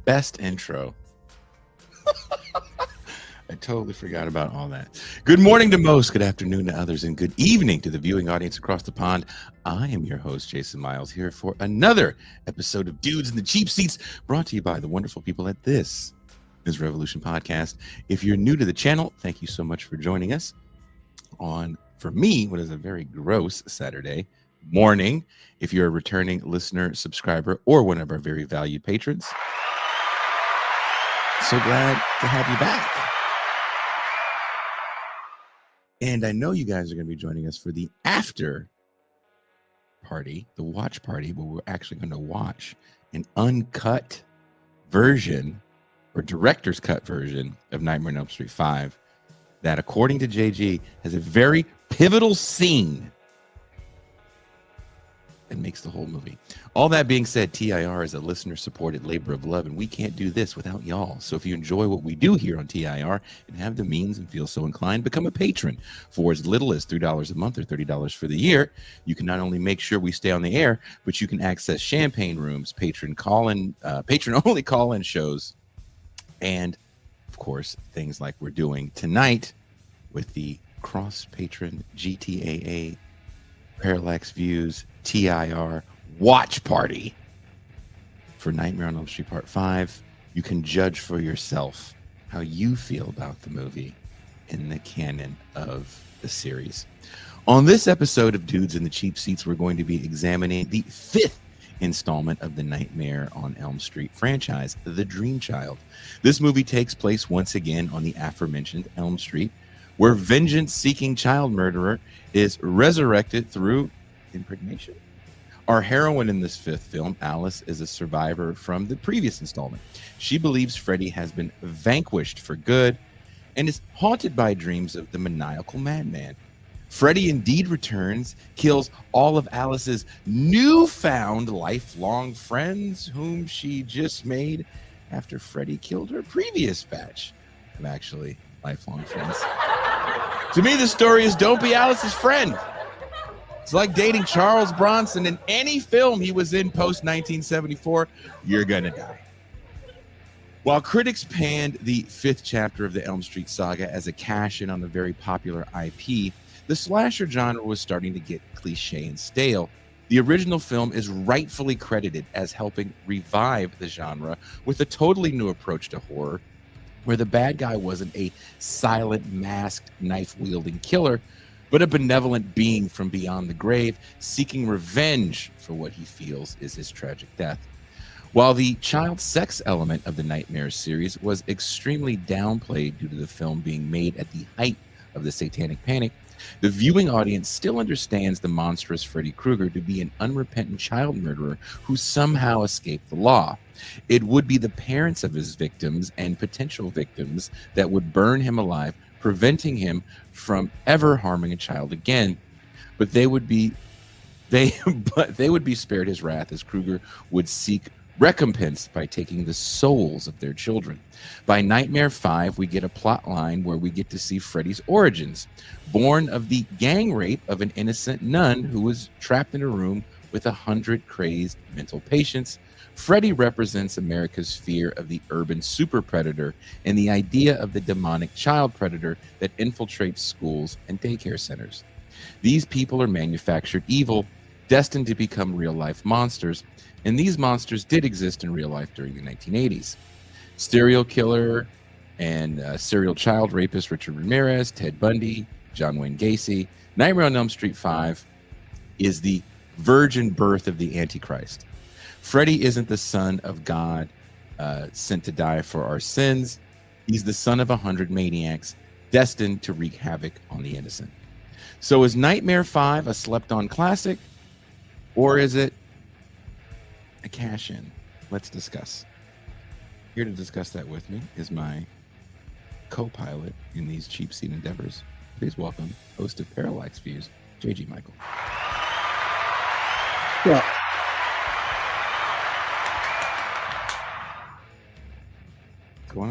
Best intro. I totally forgot about all that. Good morning to most, good afternoon to others, and good evening to the viewing audience across the pond. I am your host, Jason Miles, here for another episode of Dudes in the Cheap Seats, brought to you by the wonderful people at This is Revolution Podcast. If you're new to the channel, thank you so much for joining us on, for me, what is a very gross Saturday morning. If you're a returning listener, subscriber, or one of our very valued patrons, so glad to have you back. And I know you guys are going to be joining us for the after party, the watch party, where we're actually going to watch an uncut version or director's cut version of Nightmare on Elm Street 5 that, according to JG, has a very pivotal scene that makes the whole movie. All that being said, TIR is a listener-supported labor of love, and we can't do this without y'all. So if you enjoy what we do here on TIR and have the means and feel so inclined, become a patron for as little as $3 a month or $30 for the year. You can not only make sure we stay on the air, but you can access champagne rooms, patron-only call-in shows, and, of course, things like we're doing tonight with the cross-patron GTAA Parallax Views TIR watch party for Nightmare on Elm Street Part 5. You can judge for yourself how you feel about the movie in the canon of the series. On this episode of Dudes in the Cheap Seats, we're going to be examining the 5th installment of the Nightmare on Elm Street franchise, The Dream Child. This movie takes place once again on the aforementioned Elm Street, where vengeance-seeking child murderer is resurrected through impregnation. Our heroine in this 5th film, Alice, is a survivor from the previous installment. She believes Freddy has been vanquished for good and is haunted by dreams of the maniacal madman. Freddy indeed returns, kills all of Alice's newfound lifelong friends, whom she just made after Freddy killed her previous batch of actually lifelong friends. To me, the story is don't be Alice's friend. It's like dating Charles Bronson. In any film he was in post-1974, you're gonna die. While critics panned the 5th chapter of the Elm Street saga as a cash-in on the very popular IP, the slasher genre was starting to get cliche and stale. The original film is rightfully credited as helping revive the genre with a totally new approach to horror, where the bad guy wasn't a silent, masked, knife-wielding killer, but a benevolent being from beyond the grave, seeking revenge for what he feels is his tragic death. While the child sex element of the Nightmare series was extremely downplayed due to the film being made at the height of the Satanic Panic, the viewing audience still understands the monstrous Freddy Krueger to be an unrepentant child murderer who somehow escaped the law. It would be the parents of his victims and potential victims that would burn him alive, preventing him from ever harming a child again. But they would be spared his wrath, as Krueger would seek recompense by taking the souls of their children. By Nightmare 5, we get a plot line where we get to see Freddy's origins. Born of the gang rape of an innocent nun who was trapped in a room with 100 crazed mental patients, Freddy represents America's fear of the urban super predator and the idea of the demonic child predator that infiltrates schools and daycare centers. These people are manufactured evil, destined to become real-life monsters, and these monsters did exist in real life during the 1980s. Serial killer and serial child rapist Richard Ramirez, Ted Bundy, John Wayne Gacy. Nightmare on Elm Street 5 is the virgin birth of the Antichrist. Freddy isn't the son of God sent to die for our sins. He's the son of 100 maniacs destined to wreak havoc on the innocent. So is Nightmare 5 a slept-on classic, or is it a cash-in? Let's discuss. Here to discuss that with me is my co-pilot in these cheap seat endeavors. Please welcome host of Parallax Views, JG Michael. Yeah.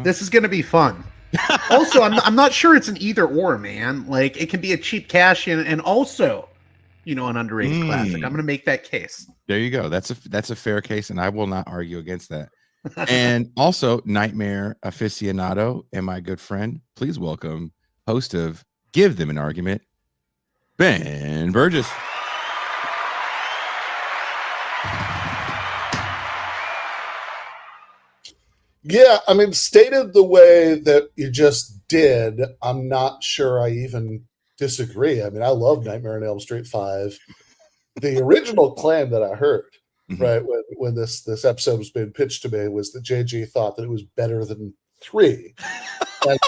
This is going to be fun. Also, I'm not sure it's an either or, man. Like, it can be a cheap cash in and also, you know, an underrated classic. I'm going to make that case. There you go. That's a fair case, and I will not argue against that. And also Nightmare aficionado and my good friend. Please welcome host of Give Them an Argument, Ben Burgess. Yeah, I mean, stated the way that you just did, I'm not sure I even disagree. I mean, I love Nightmare on Elm Street 5. The original claim that I heard, right, when this episode was being pitched to me was that JG thought that it was better than 3. And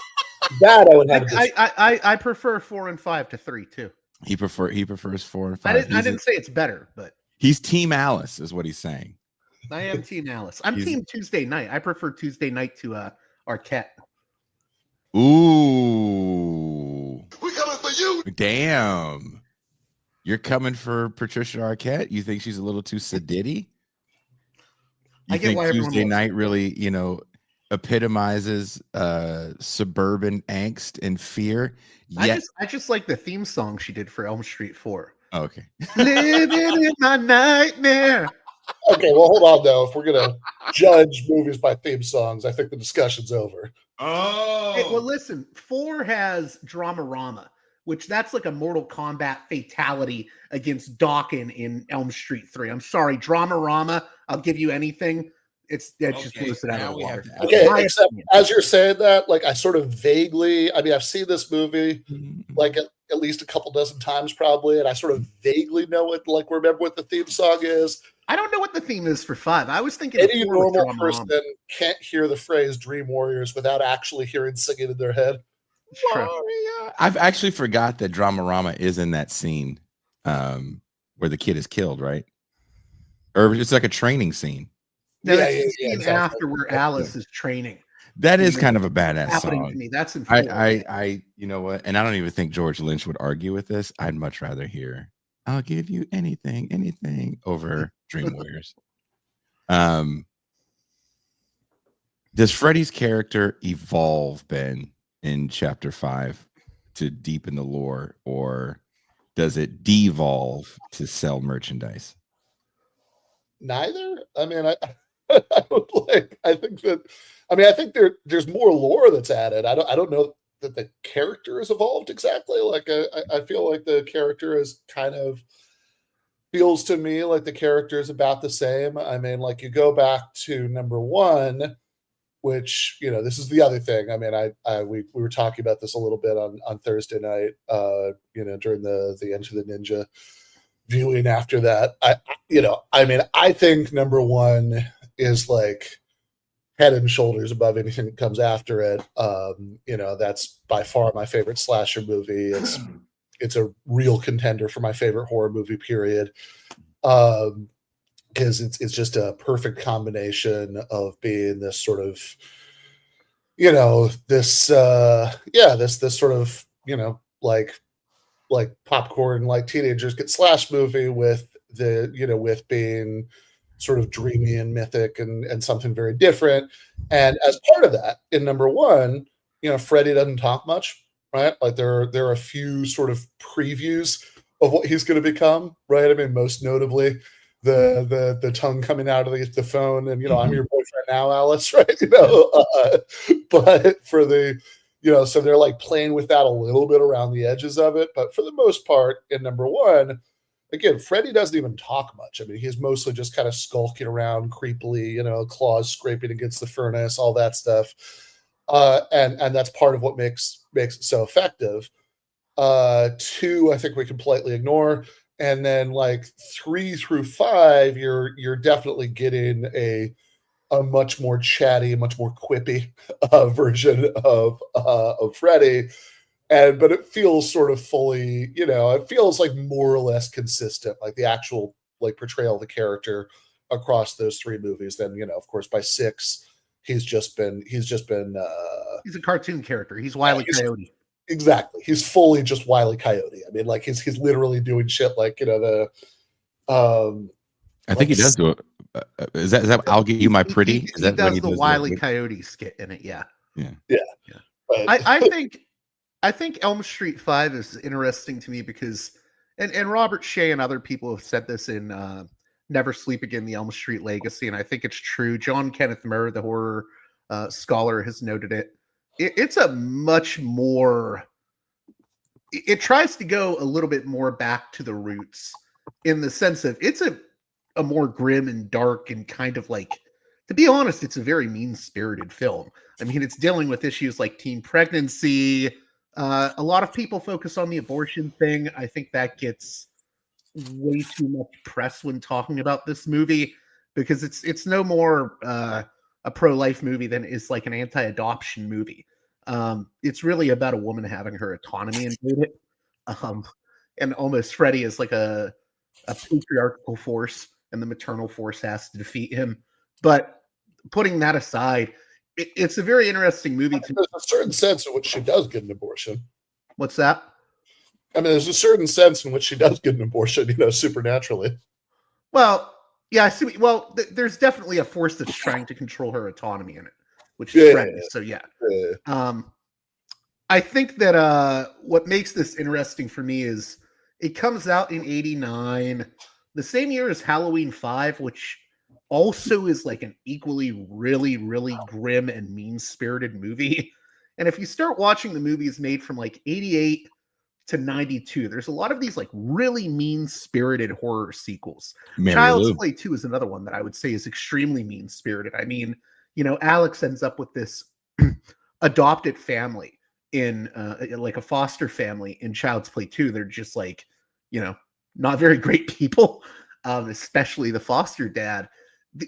that I would have to disagree. I prefer 4 and 5 to 3 too. He prefers 4 and 5. I didn't say it's better, but he's Team Alice, is what he's saying. I am Team Alice. I'm Team Tuesday Night. I prefer Tuesday Night to Arquette. Ooh, we coming for you. Damn, you're coming for Patricia Arquette. You think she's a little too sedity? You think Tuesday Night really, epitomizes suburban angst and fear? Yet I just like the theme song she did for Elm Street 4. Oh, okay. Living in my nightmare. Okay, well, hold on, though. If we're going to judge movies by theme songs, I think the discussion's over. Oh. Hey, well, listen, 4 has Dramarama, which that's like a Mortal Kombat fatality against Dawkins in Elm Street 3. I'm sorry, Dramarama, I'll give you anything. Just blows it out of the water. Okay, except as you're saying that, like I sort of vaguely, I mean, I've seen this movie like at least a couple dozen times probably, and I sort of vaguely know it, like remember what the theme song is. I don't know what the theme is for 5. I was thinking any normal person can't hear the phrase Dream Warriors without actually hearing singing in their head. I've actually forgot that Dramarama is in that scene where the kid is killed, right? Or it's like a training scene. Exactly. After where Alice is training. That is kind of a badass happening song. To me. That's in I you know what? And I don't even think George Lynch would argue with this. I'd much rather hear "I'll give you anything" over Dream Warriors. Does Freddy's character evolve, Ben, in Chapter 5 to deepen the lore, or does it devolve to sell merchandise? Neither. I mean, I think there's more lore that's added. I don't know that the character has evolved exactly. Like I feel like the character is kind of feels to me like the character is about the same. I mean, like you go back to number 1, which this is the other thing. I mean, we were talking about this a little bit on Thursday night. During the Enter the Ninja viewing after that. I think number 1 is like head and shoulders above anything that comes after it. That's by far my favorite slasher movie. It's a real contender for my favorite horror movie, period. Because it's just a perfect combination of being this sort of, this sort of, like popcorn, like teenagers get slashed movie with with being sort of dreamy and mythic and something very different. And as part of that, in number 1, Freddy doesn't talk much, right? Like there are a few sort of previews of what he's going to become, right? I mean, most notably the tongue coming out of the phone and, I'm your boyfriend now, Alice, right? But for the, so they're like playing with that a little bit around the edges of it. But for the most part, in number 1, again, Freddy doesn't even talk much. I mean, he's mostly just kind of skulking around creepily, claws scraping against the furnace, all that stuff. And that's part of what makes it so effective. 2, I think we can politely ignore. And then like 3 through 5, you're definitely getting a much more chatty, much more quippy version of Freddy. But it feels sort of fully, it feels like more or less consistent, like the actual like portrayal of the character across those 3 movies. Then, of course, by 6, he's a cartoon character. He's Wile E. Coyote. Exactly. He's fully just Wile E. Coyote. I mean, like he's literally doing shit like, I think he does do it. Is that I'll get you my pretty? He does the Wile E. Coyote skit in it. Yeah. I think Elm Street 5 is interesting to me because, and Robert Shea and other people have said this in Never Sleep Again, the Elm Street Legacy, and I think it's true. John Kenneth Murr, the horror scholar, has noted it's a much more, it tries to go a little bit more back to the roots in the sense of it's a more grim and dark and kind of like, to be honest, it's a very mean-spirited film. I mean, it's dealing with issues like teen pregnancy. A lot of people focus on the abortion thing. I think that gets way too much press when talking about this movie because it's no more a pro-life movie than is like an anti-adoption movie. It's really about a woman having her autonomy invaded. And almost Freddy is like a patriarchal force, and the maternal force has to defeat him. But putting that aside, it's a very interesting movie. There's a certain sense in which she does get an abortion. What's that? I mean, there's a certain sense in which she does get an abortion, supernaturally. Well, yeah, I see. Well, there's definitely a force that's trying to control her autonomy in it, which is Freddy. So yeah. I think that what makes this interesting for me is it comes out in '89, the same year as Halloween 5, which also is like an equally really, really grim and mean-spirited movie. And if you start watching the movies made from like 88 to 92, there's a lot of these like really mean-spirited horror sequels. Child's Play 2 is another one that I would say is extremely mean-spirited. I mean, Alex ends up with this adopted family in like a foster family in Child's Play 2. They're just like, not very great people, especially the foster dad.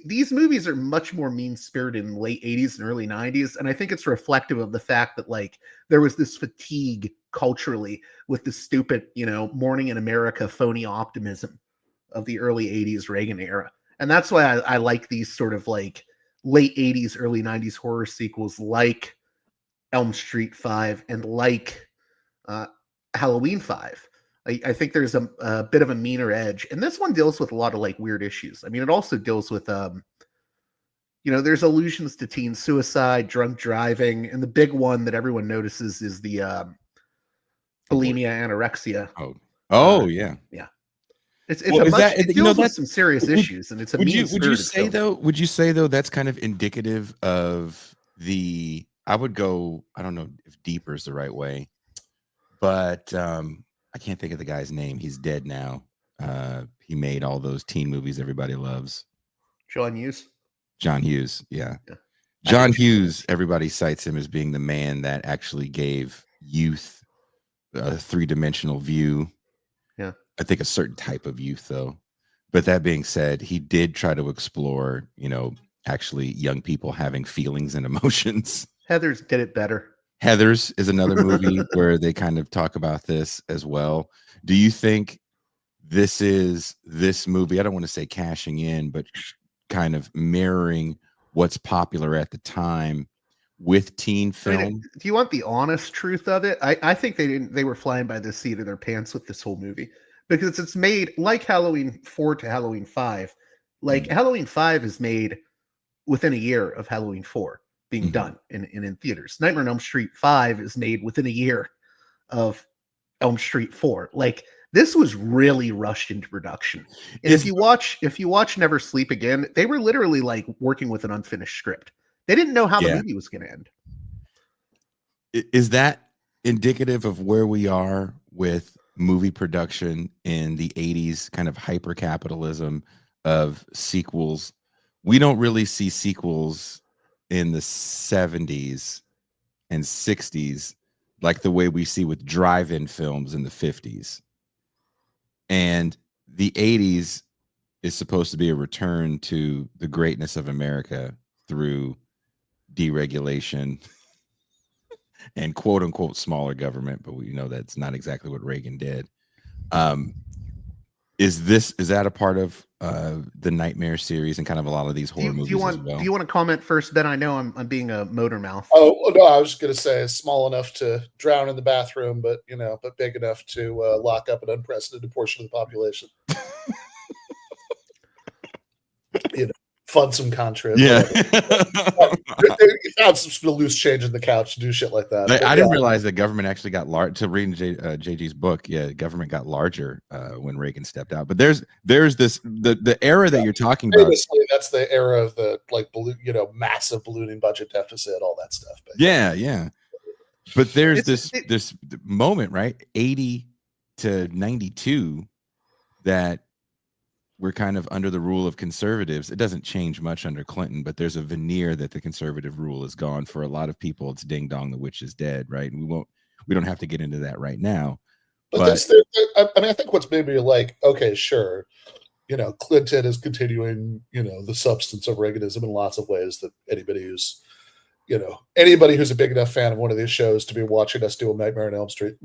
These movies are much more mean-spirited in the late 80s and early 90s, and I think it's reflective of the fact that like there was this fatigue culturally with the stupid, Morning in America phony optimism of the early 80s Reagan era. And that's why I like these sort of like late 80s, early 90s horror sequels like Elm Street 5 and like Halloween 5. I think there's a bit of a meaner edge. And this one deals with a lot of like weird issues. I mean, it also deals with, there's allusions to teen suicide, drunk driving. And the big one that everyone notices is the bulimia, anorexia. Yeah. Yeah. It deals with some serious issues, and it's a would you say though that's kind of indicative of I would go, I don't know if deeper is the right way, but I can't think of the guy's name. He's dead now. He made all those teen movies everybody loves. John Hughes, yeah. John Hughes, everybody cites him as being the man that actually gave youth a three-dimensional view. Yeah. I think a certain type of youth, though. But that being said, he did try to explore, actually young people having feelings and emotions. Heathers did it better. Heathers is another movie where they kind of talk about this as well. Do you think this movie, I don't want to say cashing in, but kind of mirroring what's popular at the time with teen film? I mean, do you want the honest truth of it? I think they were flying by the seat of their pants with this whole movie, because it's made like Halloween 4 to Halloween 5. Like Halloween 5 is made within a year of Halloween 4 being done in theaters. Nightmare on Elm Street 5 is made within a year of Elm Street 4. Like, this was really rushed into production. And if you watch Never Sleep Again, they were literally like working with an unfinished script. They didn't know how the movie was going to end. Is that indicative of where we are with movie production in the 80s, kind of hyper capitalism of sequels? We don't really see sequels in the 70s and 60s like the way we see with drive-in films in the 50s. And the 80s is supposed to be a return to the greatness of America through deregulation and quote unquote smaller government, but we know that's not exactly what Reagan did. Is that a part of the Nightmare series and kind of a lot of these horror movies as well? Do you want to comment first, Ben? I know I'm being a motor mouth. Oh no, I was just gonna say it's small enough to drown in the bathroom, but big enough to lock up an unprecedented portion of the population. fund some contras. Yeah. They found some loose change in the couch to do shit like that. I didn't realize the government actually got large. To read JG's book, yeah, government got larger when Reagan stepped out. But there's this the era that you're talking about. Famously, that's the era of the massive ballooning budget deficit, all that stuff. But yeah. But there's this moment, right? 80 to 92 that we're kind of under the rule of conservatives. It doesn't change much under Clinton, but there's a veneer that the conservative rule is gone. For a lot of people, it's ding dong, the witch is dead, right? And we don't have to get into that right now. But I think what's maybe like, okay, sure, Clinton is continuing, the substance of Reaganism in lots of ways that anybody who's a big enough fan of one of these shows to be watching us do a Nightmare on Elm Street,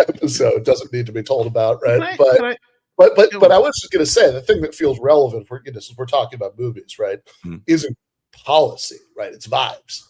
episode doesn't need to be told about, right? But I was just going to say, the thing that feels relevant for since we're talking about movies, right, isn't policy, right? It's vibes,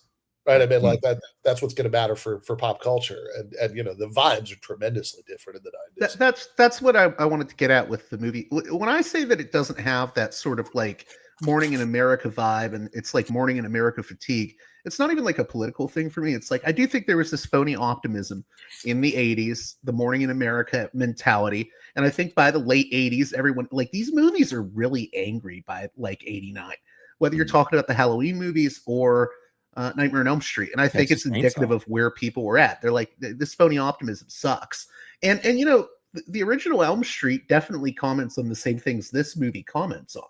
right? I mean, like that's what's going to matter for pop culture, and the vibes are tremendously different in the 90s. That's what I wanted to get at with the movie. When I say that it doesn't have that sort of like Morning in America vibe, and it's like Morning in America fatigue, it's not even like a political thing for me. It's like, I do think there was this phony optimism in the 80s, the Morning in America mentality. And I think by the late 80s, everyone, like, these movies are really angry by like 89, whether you're talking about the Halloween movies or Nightmare on Elm Street. And I think it's indicative of where people were at. They're like, this phony optimism sucks. And the original Elm Street definitely comments on the same things this movie comments on.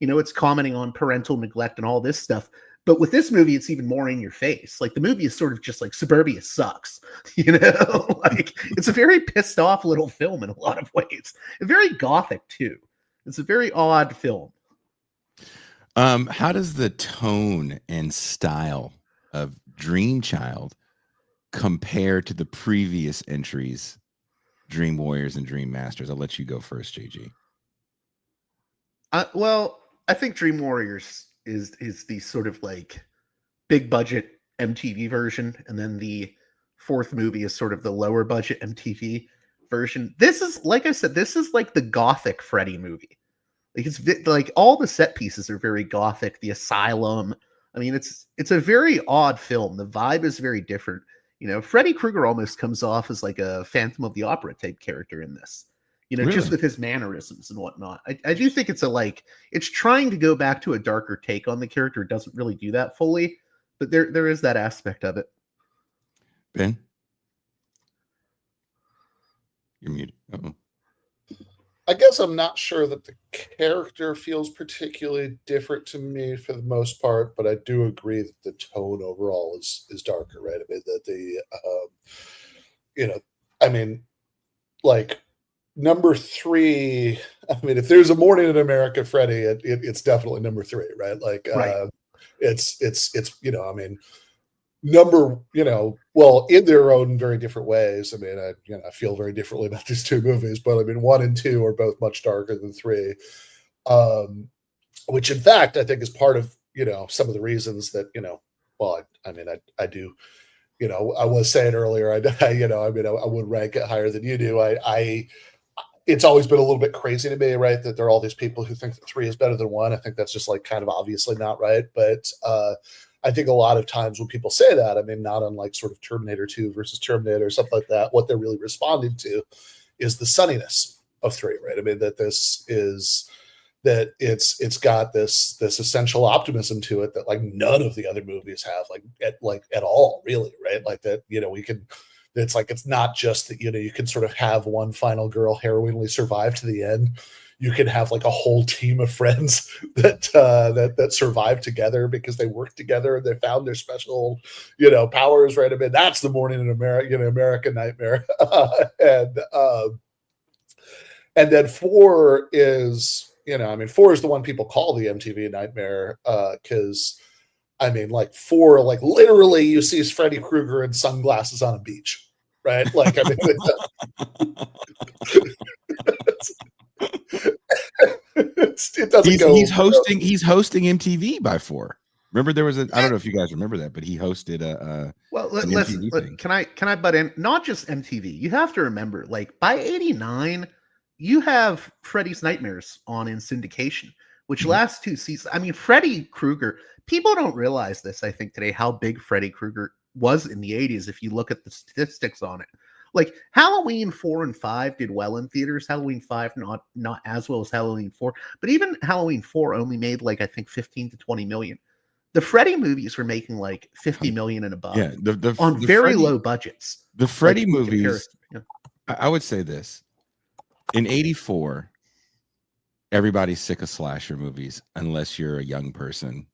It's commenting on parental neglect and all this stuff. But with this movie, it's even more in your face. Like, the movie is sort of just like, suburbia sucks, like, it's a very pissed off little film in a lot of ways. And very gothic too. It's a very odd film. How does the tone and style of Dream Child compare to the previous entries, Dream Warriors and Dream Masters? I'll let you go first, JG. Well, I think Dream Warriors is the sort of like big budget MTV version, and then the fourth movie is sort of the lower budget MTV version. This is, like I said, this is like the gothic Freddy movie. Like, it's like all the set pieces are very gothic. The asylum. I mean, it's a very odd film. The vibe is very different. Freddy Krueger almost comes off as like a Phantom of the Opera type character in this. Really? Just with his mannerisms and whatnot. I do think it's trying to go back to a darker take on the character. It doesn't really do that fully, but there is that aspect of it. Ben? You're muted. Uh-oh. I guess I'm not sure that the character feels particularly different to me for the most part, but I do agree that the tone overall is darker, right? I mean, like, number 3, I mean, if there's a Morning in America Freddy, it's definitely number 3, right? Like, right. It's I mean, well, in their own very different ways. I mean, I feel very differently about these two movies, but I mean, 1 and 2 are both much darker than 3, which in fact I think is part of some of the reasons that well, I do. I was saying earlier, I would rank it higher than you do. It's always been a little bit crazy to me, right, that there are all these people who think that 3 is better than 1. I think that's just like kind of obviously not right. But I think a lot of times when people say that, I mean, not unlike sort of Terminator 2 versus Terminator or something like that, what they're really responding to is the sunniness of 3, right? I mean, that it's got this essential optimism to it that like none of the other movies have, at all, really, right? Like that, it's like, it's not just that, you can sort of have one final girl heroinely survive to the end. You can have like a whole team of friends that survive together because they work together and they found their special, powers, right? I mean, that's the Morning in America, American Nightmare. And then 4 is, 4 is the one people call the MTV Nightmare, because I mean, like 4, like literally you see Freddy Krueger in sunglasses on a beach, right? Like, I mean, it doesn't go. He's hosting MTV by 4. Remember, there was I don't know if you guys remember that, but he hosted listen, can I butt in? Not just MTV. You have to remember, like by '89, you have Freddy's Nightmares on in syndication, which last 2 seasons. I mean, Freddy Krueger. People don't realize this. I think today how big Freddy Krueger was in the 80s. If you look at the statistics on it, like Halloween 4 and 5 did well in theaters. Halloween 5 not as well as Halloween 4, but even Halloween 4 only made like I think 15 to 20 million. The Freddy movies were making like 50 million and above. Yeah, on the very Freddy, low budgets. The Freddy like, movies. Yeah. I would say this: in '84, everybody's sick of slasher movies unless you're a young person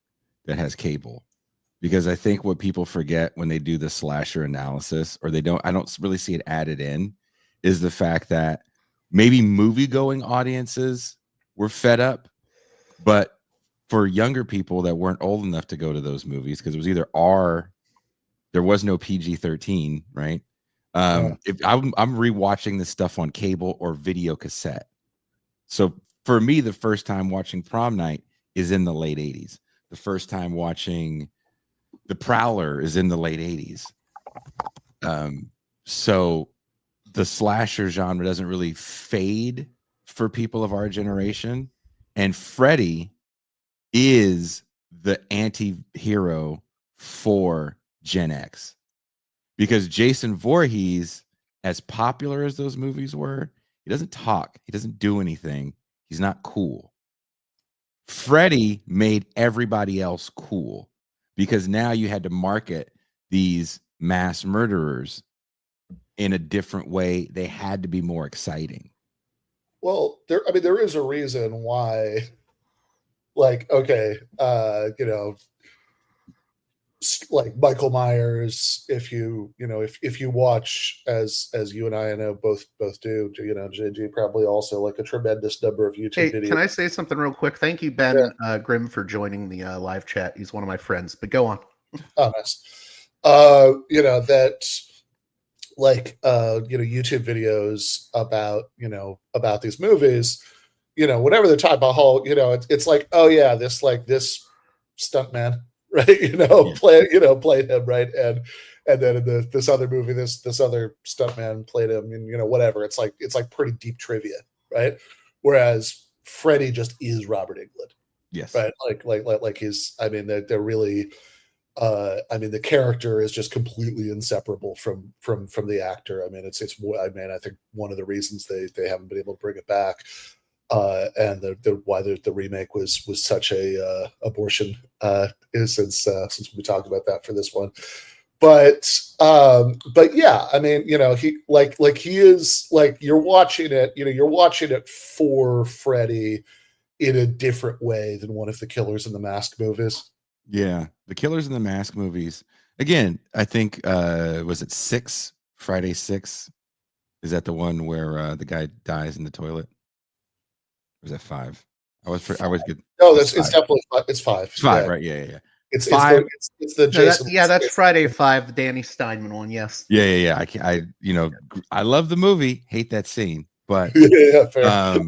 that has cable. Because I think what people forget when they do the slasher analysis, or I don't really see it added in, is the fact that maybe movie-going audiences were fed up, but for younger people that weren't old enough to go to those movies, because it was either R, there was no PG-13, right? If I'm rewatching this stuff on cable or video cassette. So for me, the first time watching Prom Night is in the late 80s. The first time watching The Prowler is in the late 80s. So the slasher genre doesn't really fade for people of our generation. And Freddy is the anti-hero for Gen X. Because Jason Voorhees, as popular as those movies were, he doesn't talk. He doesn't do anything. He's not cool. Freddy made everybody else cool, because now you had to market these mass murderers in a different way. They had to be more exciting. Well, there is a reason why, like, okay, like Michael Myers, if you watch, as you and I know both do, JG probably also, like, a tremendous number of YouTube videos. Can I say something real quick? Thank you, Ben Grimm, for joining the live chat. He's one of my friends, but go on. Oh, nice. That, like, YouTube videos about these movies, whenever they're talking about Hulk, it's like, oh yeah, this stuntman, right? Played him, right? And then in this other movie, this other stuntman played him, and whatever. It's like pretty deep trivia, right? Whereas Freddy just is Robert Englund. Yes. Right. Like his, they're really, the character is just completely inseparable from the actor. I think one of the reasons they haven't been able to bring it back, and why the remake was such a abortion, is since we talked about that for this one. But yeah, he is, like, you're watching it for Freddy in a different way than one of the Killers in the Mask movies. Yeah, the Killers in the Mask movies. Again, I think was it 6? Friday 6? Is that the one where the guy dies in the toilet? Or is that 5? I was good. No, it's definitely 5. It's 5. It's 5, right? Yeah. It's 5. It's the Jason. That's Friday 5, the Danny Steinman one. Yes. Yeah. I love the movie. Hate that scene, but fair.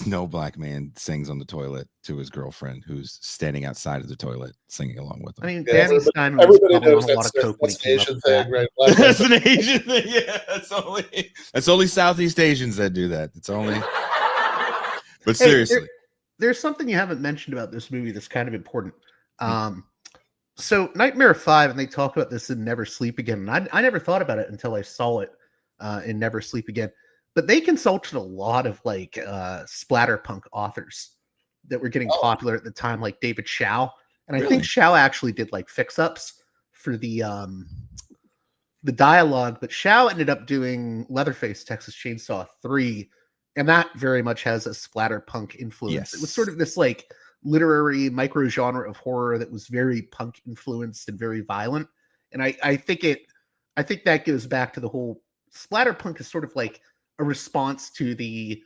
no black man sings on the toilet to his girlfriend who's standing outside of the toilet singing along with him. I mean, Danny Steinman. Everybody knows that's an Asian thing, right? That's an Asian thing. Yeah, that's only Southeast Asians that do that. It's only. But seriously, there's something you haven't mentioned about this movie that's kind of important. So Nightmare 5, and they talk about this in Never Sleep Again. And I never thought about it until I saw it in Never Sleep Again. But they consulted a lot of, like, splatterpunk authors that were getting popular at the time, like David Shaw. And I think Shaw actually did, like, fix-ups for the dialogue. But Shaw ended up doing Leatherface Texas Chainsaw 3, and that very much has a splatterpunk influence. Yes. It was sort of this, like, literary micro genre of horror that was very punk influenced and very violent. And I think that goes back to the whole splatterpunk is sort of like a response to the,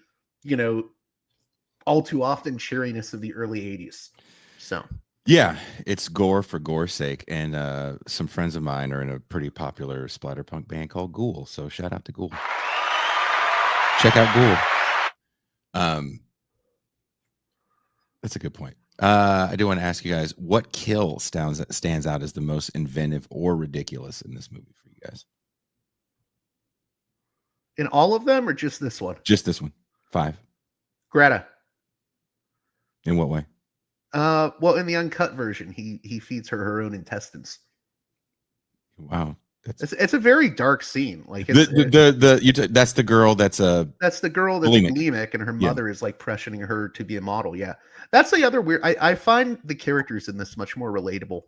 all too often cheeriness of the early 80s. So yeah, it's gore for gore's sake. And some friends of mine are in a pretty popular splatterpunk band called Ghoul. So shout out to Ghoul. Check out Ghoul. That's a good point. I do want to ask you guys, what kill stands out as the most inventive or ridiculous in this movie for you guys? In all of them, or just this one? Just this one. 5. Greta. In what way? Well, in the uncut version, he feeds her own intestines. Wow. It's a very dark scene. Like That's the girl that's that's the girl that's bulimic. bulimic, and her Yeah. mother is like pressuring her to be a model. Yeah, that's the other weird. I find the characters in this much more relatable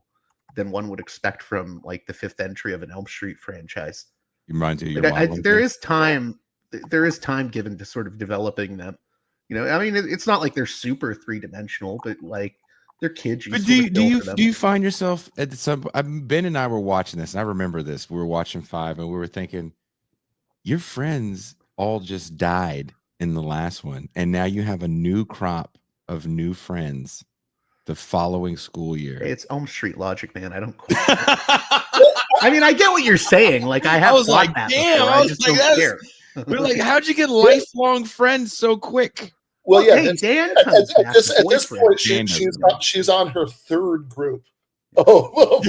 than one would expect from like the fifth entry of an Elm Street franchise. It reminds you of your Like, modeling there thing? is time. There is time given to sort of developing them. You know, I mean, it's not like they're super three-dimensional, but like they're kids. But sort of do feel for them. you find yourself at some? Ben and I were watching this, and I remember this. We were watching 5, and we were thinking, your friends all just died in the last one, and now you have a new crop of new friends the following school year. Hey, it's Elm Street logic, man. I don't question it. I mean, I get what you're saying. Like, I have was thought like, that damn, before. I I was just like, don't care. We're like, how'd you get lifelong friends so quick? Well, yeah. Hey, Dan comes back. At this point, she's on her third group. Oh,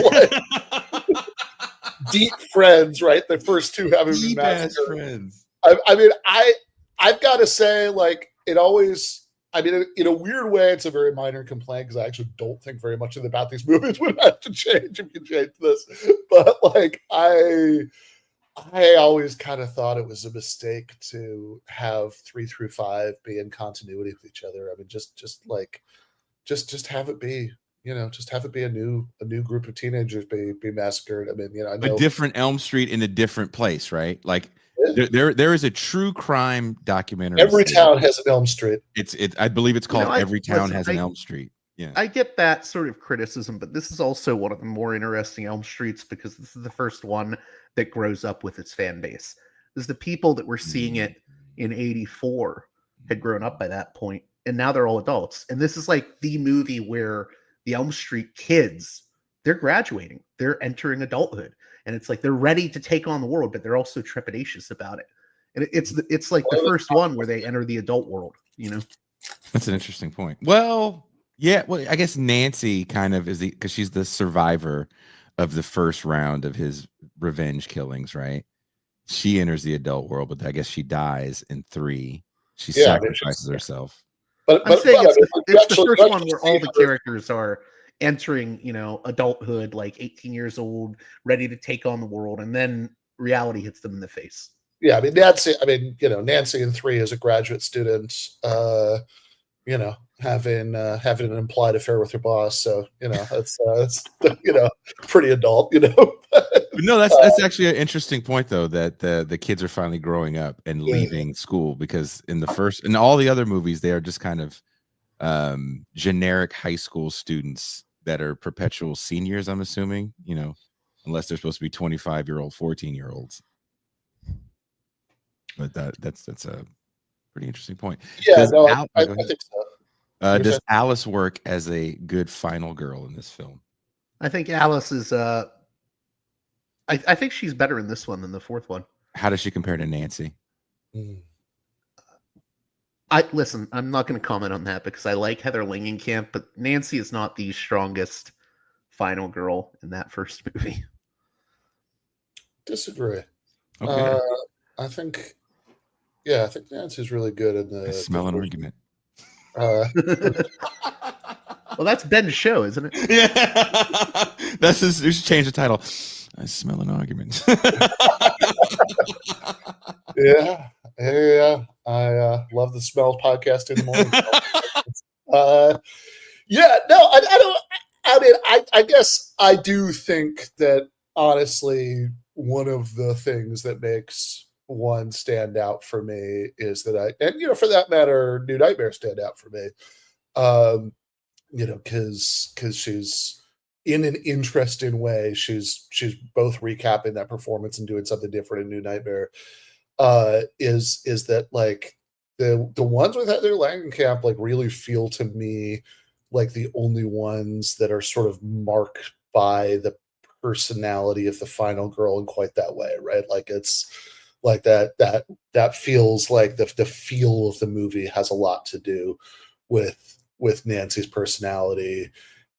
deep friends, right? The first two haven't been massacred. Friends. I mean, I've got to say, like, it always. I mean, in a weird way, it's a very minor complaint because I actually don't think very much about these movies would have to change if you change this. But like, I always kind of thought it was a mistake to have 3 through 5 be in continuity with each other. I mean, just have it be, just have it be a new group of teenagers be massacred. I mean, I know a different Elm Street in a different place, right? Like there is a true crime documentary. Every town has an Elm Street. I believe it's called Every Town Has an Elm Street. Yeah, I get that sort of criticism, but this is also one of the more interesting Elm Streets because this is the first one that grows up with its fan base. Because the people that were seeing it in '84 had grown up by that point, and now they're all adults. And this is like the movie where the Elm Street kids, they're graduating, they're entering adulthood, and it's like they're ready to take on the world, but they're also trepidatious about it. And it's like the first one where they enter the adult world. That's an interesting point. Well, yeah. Well, I guess Nancy kind of is because she's the survivor of the first round of his revenge killings, right? She enters the adult world, but I guess she dies in 3. She sacrifices herself. But I'm saying it's the first one where all the characters are entering, adulthood, like 18 years old, ready to take on the world, and then reality hits them in the face. Yeah, I mean, Nancy in 3 is a graduate student, having an implied affair with her boss. So, it's pretty adult, No, that's actually an interesting point, though, that the kids are finally growing up and leaving school, because in all the other movies, they are just kind of generic high school students that are perpetual seniors, I'm assuming, unless they're supposed to be 25-year-old, 14-year-olds. But that's a pretty interesting point. Yeah, I think so. Does Alice work as a good final girl in this film? I think Alice is I think she's better in this one than the fourth one. How does she compare to Nancy? Listen, I'm not going to comment on that because I like Heather Langenkamp, but Nancy is not the strongest final girl in that first movie. Disagree. Okay. I think Nancy's really good in the. I smell an argument. Well, that's Ben's show, isn't it? Yeah. We should change the title. I smell an argument. Yeah. I love the Smell podcast in the morning. Yeah, no, I don't. I mean, I guess I do think that honestly, one of the things that makes one stand out for me is that and for that matter, New Nightmare stand out for me. Because she's in an interesting way. She's both recapping that performance and doing something different in New Nightmare. Is that like the ones with Heather Langenkamp like really feel to me like the only ones that are sort of marked by the personality of the final girl in quite that way, right? Like it's like that feels like the feel of the movie has a lot to do with Nancy's personality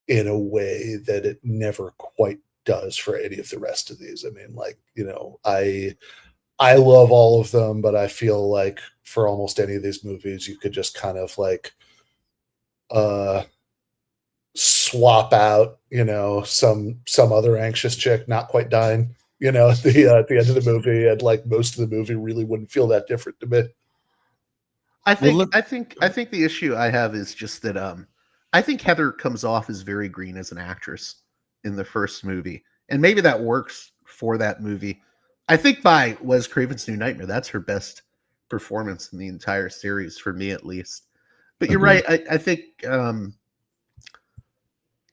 in a way that it never quite does for any of the rest of these. I mean, like, I love all of them, but I feel like for almost any of these movies, you could just kind of like, swap out, some other anxious chick not quite dying, at the end of the movie, and like most of the movie really wouldn't feel that different to me. I Well, think look, I think I think the issue I have is just that I think Heather comes off as very green as an actress in the first movie. And maybe that works for that movie. I think by Wes Craven's New Nightmare, that's her best performance in the entire series, for me at least. But you're agreed. right. I think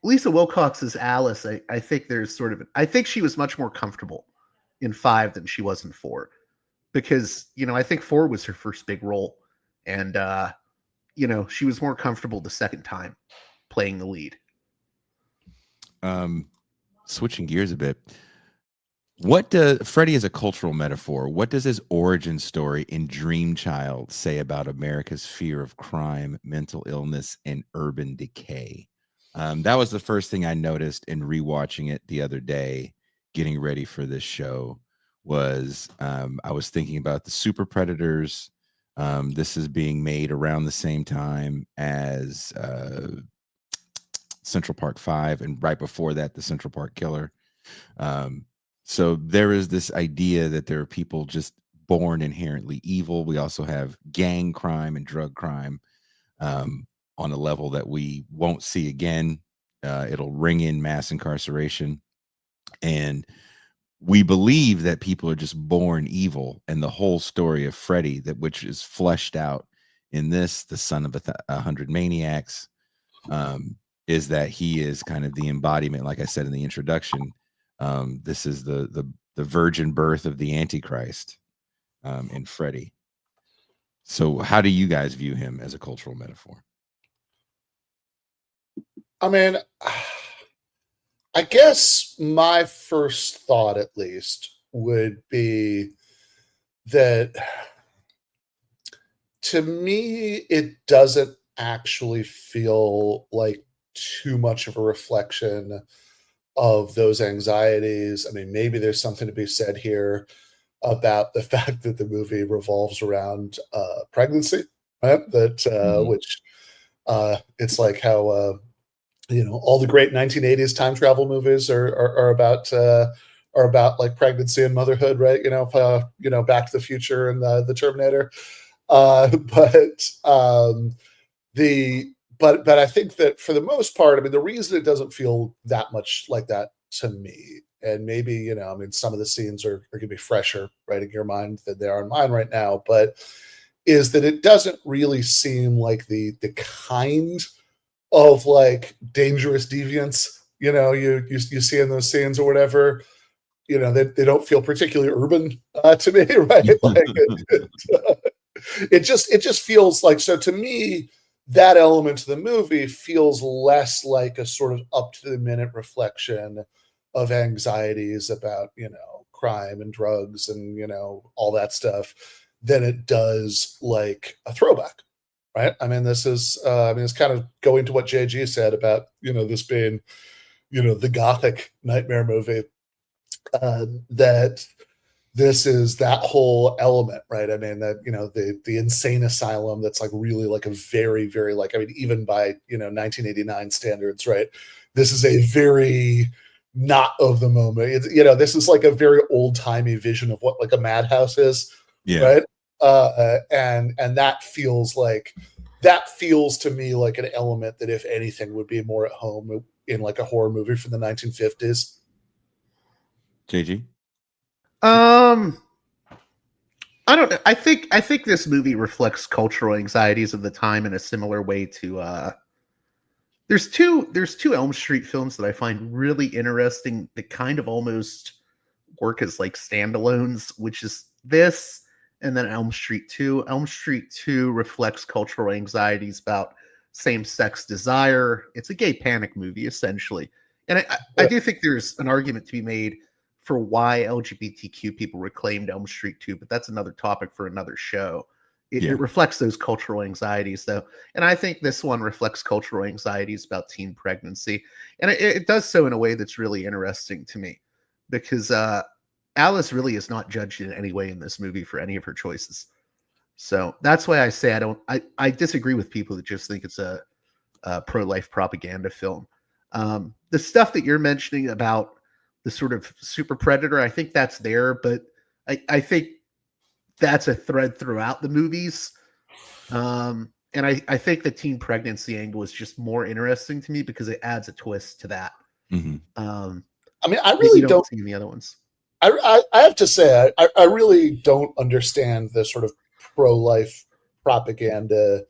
Lisa Wilcox as Alice, I think there's sort of I think she was much more comfortable in 5 than she was in 4. Because, I think 4 was her first big role. And she was more comfortable the second time playing the lead. Switching gears a bit, what does Freddy as a cultural metaphor? What does his origin story in Dream Child say about America's fear of crime, mental illness, and urban decay? That was the first thing I noticed in rewatching it the other day, getting ready for this show. Was I was thinking about the Super Predators. This is being made around the same time as Central Park 5, and right before that, the Central Park Killer. So there is this idea that there are people just born inherently evil. We also have gang crime and drug crime on a level that we won't see again. It'll ring in mass incarceration. And we believe that people are just born evil. And the whole story of Freddy, which is fleshed out in this, the son of 100 maniacs, is that he is kind of the embodiment, like I said in the introduction. This is the virgin birth of the Antichrist in Freddy. So how do you guys view him as a cultural metaphor? I mean, I guess my first thought, at least, would be that to me, it doesn't actually feel like too much of a reflection of those anxieties. I mean, maybe there's something to be said here about the fact that the movie revolves around pregnancy, right? Which it's like how all the great 1980s time travel movies are about like pregnancy and motherhood, right? Back to the Future and the Terminator. But I think that for the most part, I mean, the reason it doesn't feel that much like that to me, and maybe, I mean, some of the scenes are going to be fresher, right, in your mind than they are in mine right now, but is that it doesn't really seem like the kind of like dangerous deviance, you see in those scenes or whatever. They don't feel particularly urban to me, right? Like it just feels like, so to me, that element of the movie feels less like a sort of up to the minute reflection of anxieties about, crime and drugs and, all that stuff than it does like a throwback. Right. I mean, it's kind of going to what JG said about, this being, the Gothic nightmare movie, that this is that whole element, right? I mean, that, the insane asylum, that's like really like a very, very, like, I mean, even by, 1989 standards, right? This is a very not of the moment. It's, this is like a very old timey vision of what like a madhouse is. Yeah. Right. And that feels to me like an element that, if anything, would be more at home in like a horror movie from the 1950s. JG? I don't know. I think this movie reflects cultural anxieties of the time in a similar way to there's two Elm Street films that I find really interesting that kind of almost work as like standalones, which is this and then Elm Street 2. Elm Street 2 reflects cultural anxieties about same-sex desire. It's a gay panic movie, essentially. And I do think there's an argument to be made for why LGBTQ people reclaimed Elm Street 2, but that's another topic for another show. It reflects those cultural anxieties, though. And I think this one reflects cultural anxieties about teen pregnancy. And it does so in a way that's really interesting to me, because Alice really is not judged in any way in this movie for any of her choices. So that's why I say I disagree with people that just think it's a pro-life propaganda film. The stuff that you're mentioning about the sort of super predator, I think that's there, but I think that's a thread throughout the movies. And I think the teen pregnancy angle is just more interesting to me because it adds a twist to that. Mm-hmm. I mean, I that really you don't see in the other ones. I have to say, I really don't understand the sort of pro-life propaganda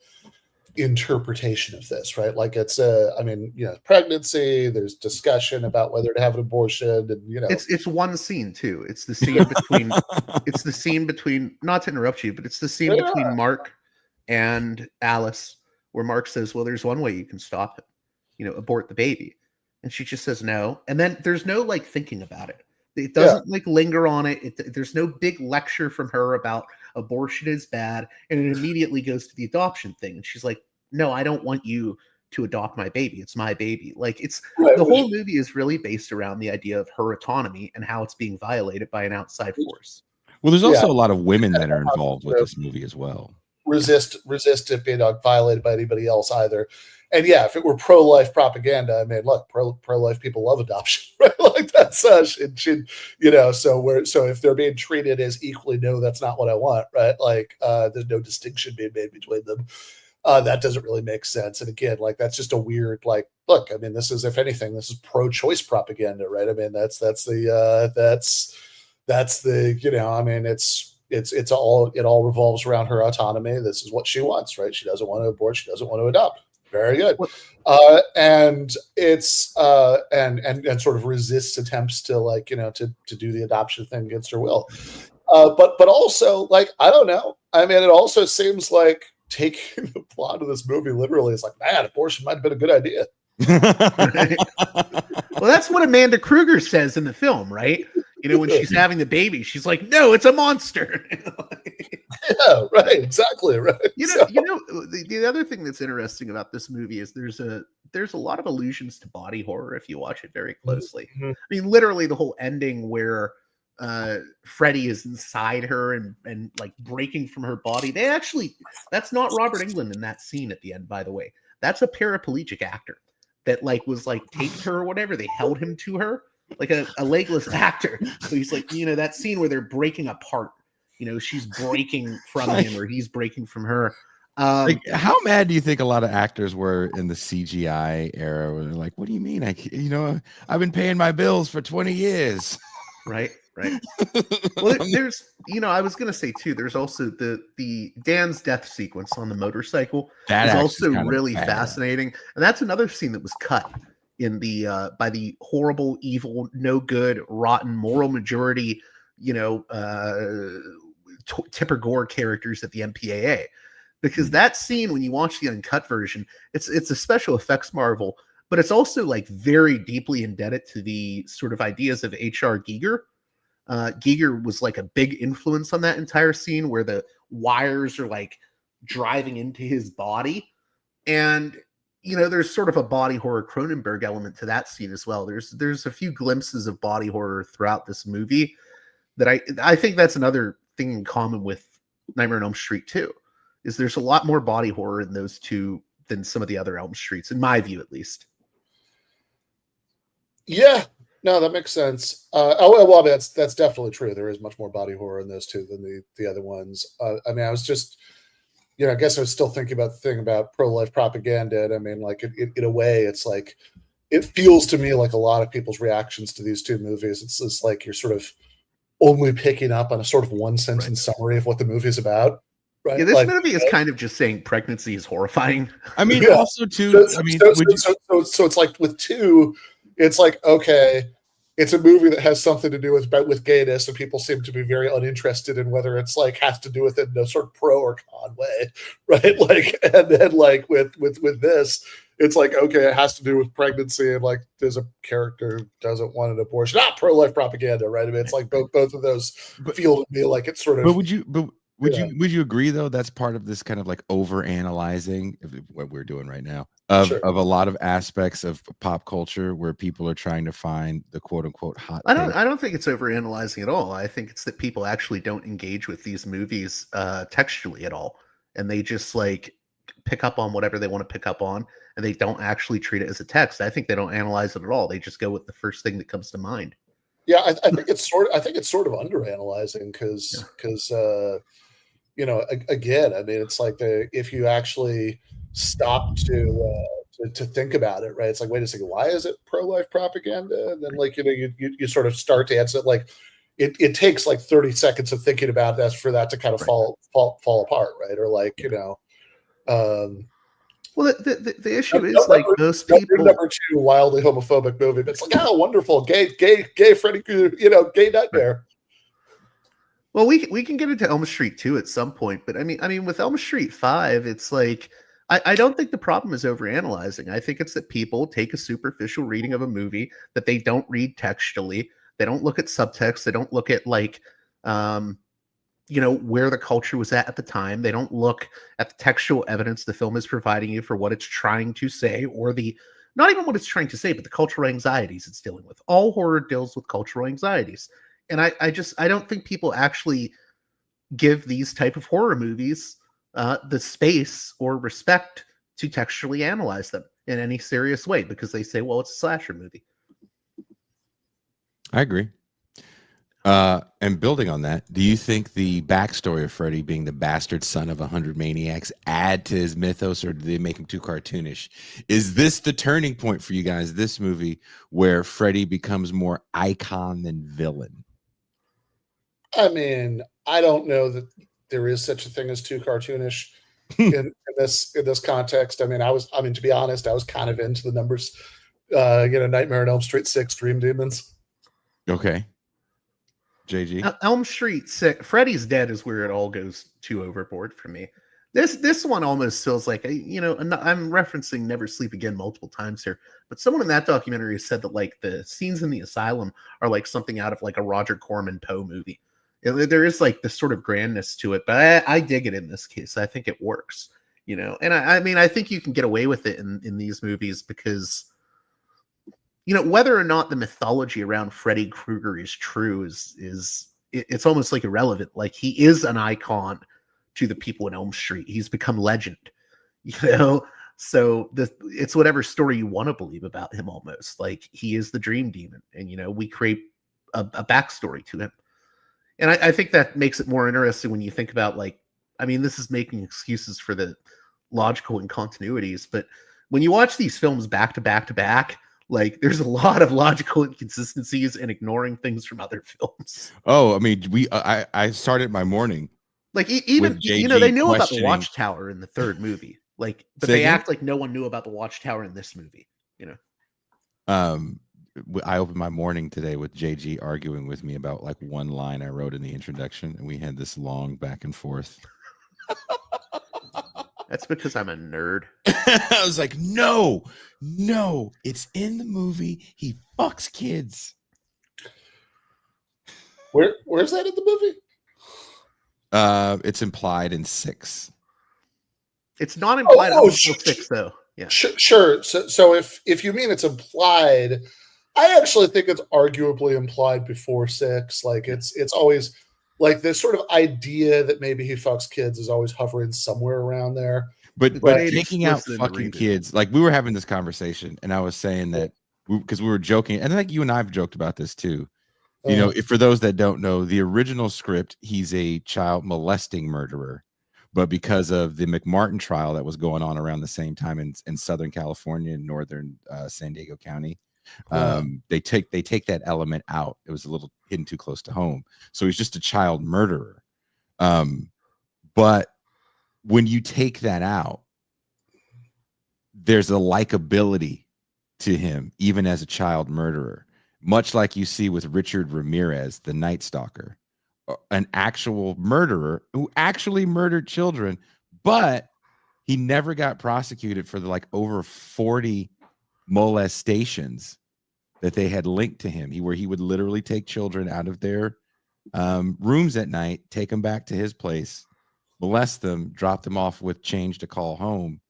interpretation of this, right? Like it's I mean, pregnancy, there's discussion about whether to have an abortion, and it's one scene too. It's the scene between it's the scene between, not to interrupt you, but it's the scene between Mark and Alice where Mark says, well, there's one way you can stop it, abort the baby. And she just says no. And then there's no like thinking about it. It doesn't like linger on it. There's no big lecture from her about abortion is bad. And it immediately goes to the adoption thing. And she's like, no, I don't want you to adopt my baby. It's my baby. Like the whole movie is really based around the idea of her autonomy and how it's being violated by an outside force. Well, there's also a lot of women that are involved with this movie as well. Resist it being violated by anybody else either. And yeah, if it were pro-life propaganda, I mean, look, pro-life people love adoption, right? Like that's so if they're being treated as equally, no, that's not what I want, right? Like there's no distinction being made between them. That doesn't really make sense. And again, like that's just a weird, like, look, I mean, this is, if anything, this is pro-choice propaganda, right? I mean, that's the I mean, it all revolves around her autonomy. This is what she wants, right? She doesn't want to abort. She doesn't want to adopt. Very good. And it's and sort of resists attempts to to do the adoption thing against her will. But also, like, I don't know. I mean, it also seems like taking the plot of this movie literally is like, man, abortion might have been a good idea. Right? Well, that's what Amanda Kruger says in the film, right? When she's having the baby, she's like, no, it's a monster. Yeah, right. Exactly. Right. The other thing that's interesting about this movie is there's a lot of allusions to body horror if you watch it very closely. Mm-hmm. I mean, literally the whole ending where Freddy is inside her and like breaking from her body. That's not Robert Englund in that scene at the end, by the way. That's a paraplegic actor that like was like taped her or whatever. They held him to her. Like a legless actor. So he's like, that scene where they're breaking apart, she's breaking from him or he's breaking from her. Like, how mad do you think a lot of actors were in the CGI era where they're like, what do you mean? I've been paying my bills for 20 years. Right. Well, there's, I was going to say too, there's also the Dan's death sequence on the motorcycle. That is also really fascinating. And that's another scene that was cut in the by the horrible, evil, no good, rotten moral majority, Tipper Gore characters at the MPAA, because that scene, when you watch the uncut version, it's a special effects marvel, but it's also like very deeply indebted to the sort of ideas of H.R. Giger. Giger was like a big influence on that entire scene where the wires are like driving into his body, and there's sort of a body horror Cronenberg element to that scene as well. There's a few glimpses of body horror throughout this movie that I think that's another thing in common with Nightmare on Elm Street 2, is there's a lot more body horror in those two than some of the other Elm Streets, in my view, at least. Yeah, no, that makes sense. Well, I mean, that's definitely true. There is much more body horror in those two than the other ones. I mean, I was just, I guess I was still thinking about the thing about pro-life propaganda. And I mean, like, in a way, it's like, it feels to me like a lot of people's reactions to these two movies, it's like you're sort of only picking up on a sort of one sentence summary of what the movie is about. Right? Yeah, this movie is kind of just saying pregnancy is horrifying. I mean, also too. So it's like with two, it's like, okay, it's a movie that has something to do with gayness, and people seem to be very uninterested in whether it's like has to do with it in a sort of pro or con way, right? Like, and then like with this, it's like, okay, it has to do with pregnancy, and like there's a character who doesn't want an abortion, not pro-life propaganda, right? I mean, it's like both of those feel to me like it's sort of. But would you agree though that's part of this kind of like over analyzing what we're doing right now of a lot of aspects of pop culture where people are trying to find the quote unquote hot I don't think it's over analyzing at all. I think it's that people actually don't engage with these movies textually at all, and they just like pick up on whatever they want to pick up on, and they don't actually treat it as a text. I think they don't analyze it at all. They just go with the first thing that comes to mind. Yeah, I think it's sort of underanalyzing because again, I mean, it's like if you actually stop to think about it, right? It's like, wait a second, why is it pro-life propaganda? And then you sort of start to answer it. It takes 30 seconds of thinking about that for that to kind of fall apart, right? Or well, the issue is most people. Number two, wildly homophobic movie. But it's wonderful, gay Freddy, gay nightmare. Well, we can get into Elm Street 2 at some point, but I mean, with Elm Street 5, it's I don't think the problem is overanalyzing. I think it's that people take a superficial reading of a movie that they don't read textually. They don't look at subtext. They don't look at where the culture was at the time. They don't look at the textual evidence the film is providing you for what it's trying to say, or not even what it's trying to say, but the cultural anxieties it's dealing with. All horror deals with cultural anxieties. And I don't think people actually give these type of horror movies the space or respect to textually analyze them in any serious way, because they say, well, it's a slasher movie. I agree. And building on that, do you think the backstory of Freddy being the bastard son of 100 maniacs add to his mythos, or do they make him too cartoonish? Is this the turning point for you guys, this movie, where Freddy becomes more icon than villain? I mean, I don't know that there is such a thing as too cartoonish in this context. I mean, to be honest, I was kind of into the numbers, Nightmare on Elm Street 6, Dream Demons. Okay. JG. Elm Street 6, Freddy's Dead is where it all goes too overboard for me. This one almost feels like I'm referencing Never Sleep Again multiple times here, but someone in that documentary said that the scenes in the asylum are something out of a Roger Corman Poe movie. There is this sort of grandness to it, but I dig it in this case. I think it works, and I think you can get away with it in these movies because, whether or not the mythology around Freddy Krueger is true it's almost irrelevant. He is an icon to the people in Elm Street. He's become legend, so it's whatever story you want to believe about him almost. He is the dream demon, and, we create a backstory to him. And I think that makes it more interesting when you think about this is making excuses for the logical incontinuities, but when you watch these films back to back to back, there's a lot of logical inconsistencies and ignoring things from other films. Oh, I mean, I started my morning. Even they knew about the Watchtower in the third movie, but they act like no one knew about the Watchtower in this movie. I opened my morning today with JG arguing with me about one line I wrote in the introduction, and we had this long back and forth. That's because I'm a nerd. I was like, no, it's in the movie. He fucks kids. Where's that in the movie? It's implied in 6. It's not implied in 6, though. Yeah, sure. So if you mean it's implied, I actually think it's arguably implied before 6. It's always this sort of idea that maybe he fucks kids is always hovering somewhere around there. But taking out fucking kids, we were having this conversation, and I was saying that because we were joking, and I think you and I have joked about this too. If for those that don't know, the original script, he's a child molesting murderer, but because of the McMartin trial that was going on around the same time in Southern California and northern San Diego County. They take that element out. It was a little hidden too close to home, so he's just a child murderer. But when you take that out, there's a likability to him even as a child murderer, much like you see with Richard Ramirez, the Night Stalker, an actual murderer who actually murdered children, but he never got prosecuted for the over 40 molestations that they had linked to him. Where he would literally take children out of their rooms at night, take them back to his place, molest them, drop them off with change to call home,